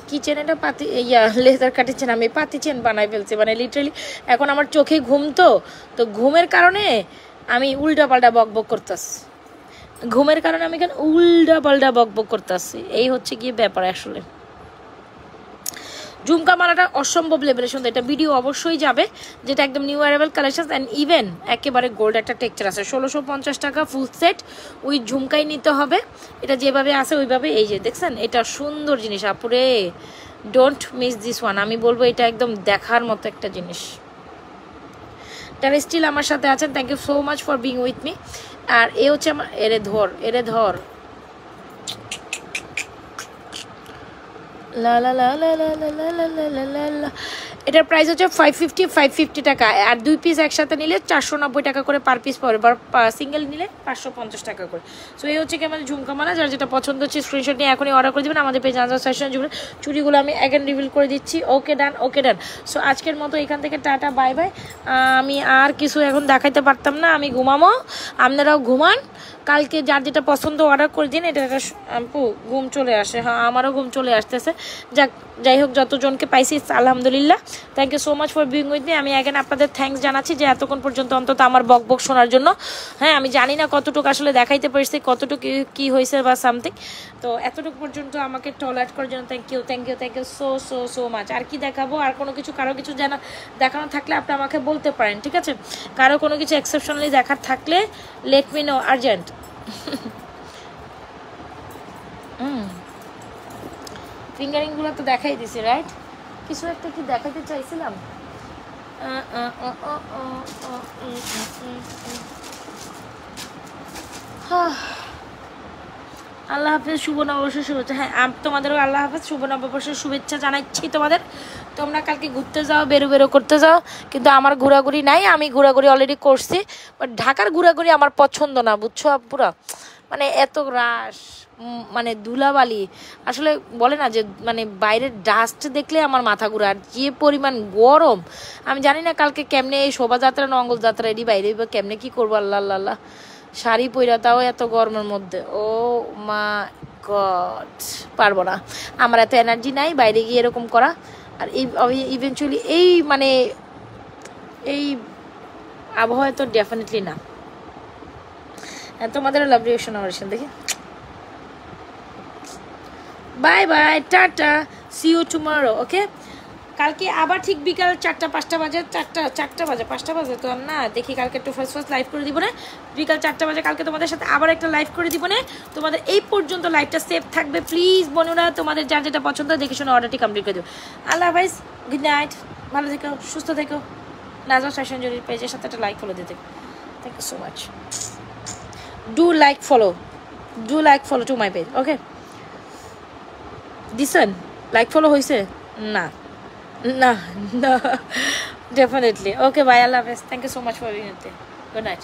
কি চেন এটা? পাতি, ইয়া লেজার কাটের চেন। আমি পাতি চেন বানাই ফেলছি, মানে লিটারালি এখন আমার চোখে ঘুম, তো ঘুমের কারণে আমি উল্টা পাল্টা বকবক করতেছি। ঘুমের কারণে আমি এখানে উল্টা পাল্টা বকবক করতেছি, এই হচ্ছে গিয়ে ব্যাপার আসলে। ঝুমকা মালাটা অসম্ভব লেভেলের সুন্দর। এটা ভিডিও অবশ্যই যাবে, যেটা একদম new arrival collection and even একেবারে গোল্ড একটা টেক্সচার আছে। 1650 টাকা ফুল সেট উইথ ঝুমকাই নিতে হবে। এটা যেভাবে আছে ওইভাবে, এই যে দেখছেন, এটা সুন্দর জিনিস আপুরে, ডোন্ট মিস দিস ওয়ান। আমি বলবো এটা একদম দেখার মতো একটা জিনিস। যারা স্টিল আমার সাথে আছেন, thank you so much for being with me. আর এ হচ্ছে আমার, এরে ধর লা লা লা লা লা লা লা লা লা লা লা। এটার প্রাইস হচ্ছে 550 টাকা, আর 2 পিস একসাথে নিলে 490 টাকা করে পার পিস পড়বে, বা সিঙ্গেল নিলে 550 টাকা করে। সো এই হচ্ছে কি আমাদের ঝুমকামালা, যার যেটা পছন্দ হচ্ছে স্ক্রিনশট নিয়ে এখনই অর্ডার করে দেবেন। আমাদের পেজ আনসার সেশন চুড়িগুলো আমি অ্যাগেন রিভিল করে দিচ্ছি। ওকে ডান, ওকে ডান। সো আজকের মতো এখান থেকে টাটা, বাই বাই। আমি আর কিছু এখন দেখাইতে পারতাম না, আমি ঘুমামো, আপনারাও ঘুমান। কালকে যার যেটা পছন্দ অর্ডার করে দিন। এটা আপু ঘুম চলে আসে, হ্যাঁ আমারও ঘুম চলে আসতেছে। যাই হোক, যতজনকে পাইছি আলহামদুলিল্লাহ। Thank you so much for being with me. আমি অ্যাগেন আপনাদের থ্যাঙ্কস জানাচ্ছি যে এতক্ষণ পর্যন্ত অন্তত আমার বক বক শোনার জন্য। হ্যাঁ, আমি জানি না কতটুকু আসলে দেখাইতে পারছি, কতটুকু কি হয়েছে বা সামথিং, তো এতটুকু পর্যন্ত আমাকে টলারেট করার জন্য thank you, thank you, thank you so so so much. আর কি দেখাবো, আর কোনো কিছু কারো কিছু দেখানো থাকলে আপনি আমাকে বলতে পারেন, ঠিক আছে? কারো কোনো কিছু এক্সেপশনালি দেখার থাকলে লেট মি নো, আর্জেন্ট। ফিঙ্গারিংগুলো তো দেখাই দিছি, রাইট? কিছু একটা কি দেখাতে চাইছিলাম। আল্লাহ হাফেজ, শুভ নববর্ষের শুভেচ্ছা। হ্যাঁ, তোমাদেরও আল্লাহ হাফেজ, শুভ নববর্ষের শুভেচ্ছা জানাচ্ছি তোমাদের। তোমরা কালকে ঘুরতে যাও, বেরো করতে যাও, কিন্তু আমার ঘোরাঘুরি নাই। আমি ঘোরাঘুরি অলরেডি করছি, বাট ঢাকার ঘোরাঘুরি আমার পছন্দ না, বুঝছো আপুরা? মানে এত রাশ, মানে ধুলাবালি, আসলে বলে না যে মানে বাইরের ডাস্ট দেখলে আমার মাথা ঘুরে, আর যে পরিমাণ গরম। আমি জানি না কালকে কেমনে এই শোভাযাত্রা নঙ্গল যাত্রা এটি বাইরে কেমনে কি করবো, আল্লাহ আল্লাহ। শাড়ি পইরা তাও এত গরমের মধ্যে, ও মা গড, পারবো না, আমার এত এনার্জি নাই বাইরে গিয়ে এরকম করা। আর ইভেনচুয়ালি এই আবহাওয়া তো ডেফিনেটলি না। তোমাদেরও লাভ রিয়েকশন অপারেশন দেখি। Bye bye, tata, see you tomorrow. Okay, কালকে আবার ঠিক বিকাল 4টা-5টা বাজে, 4টা বাজে 5টা বাজে তো না, দেখি কালকে একটু ফার্স্ট লাইভ করে দিব না, বিকাল 4টা বাজে কালকে তোমাদের সাথে আবার একটা লাইভ করে দিব না। তোমাদের এই পর্যন্ত লাইভটা সেভ থাকবে প্লিজ বোনেরা, তোমাদের যার যেটা পছন্দ দেখে শুনে অর্ডারটি কমপ্লিট করে দেবো। আল্লাহ হাফেজ, গুড নাইট, ভালো থেকো, সুস্থ থেকো। নাজমা ফ্যাশন জুয়েলারি পেজের সাথে একটা লাইক ফলো দিতে, thank you so much. Do like follow to my page. Okay, দিছেন লাইক ফলো হয়েছে? না না না, ডেফিনেটলি। ওকে, বাই, আল্লাহ হাফেজ, thank you so much for being with me, good night.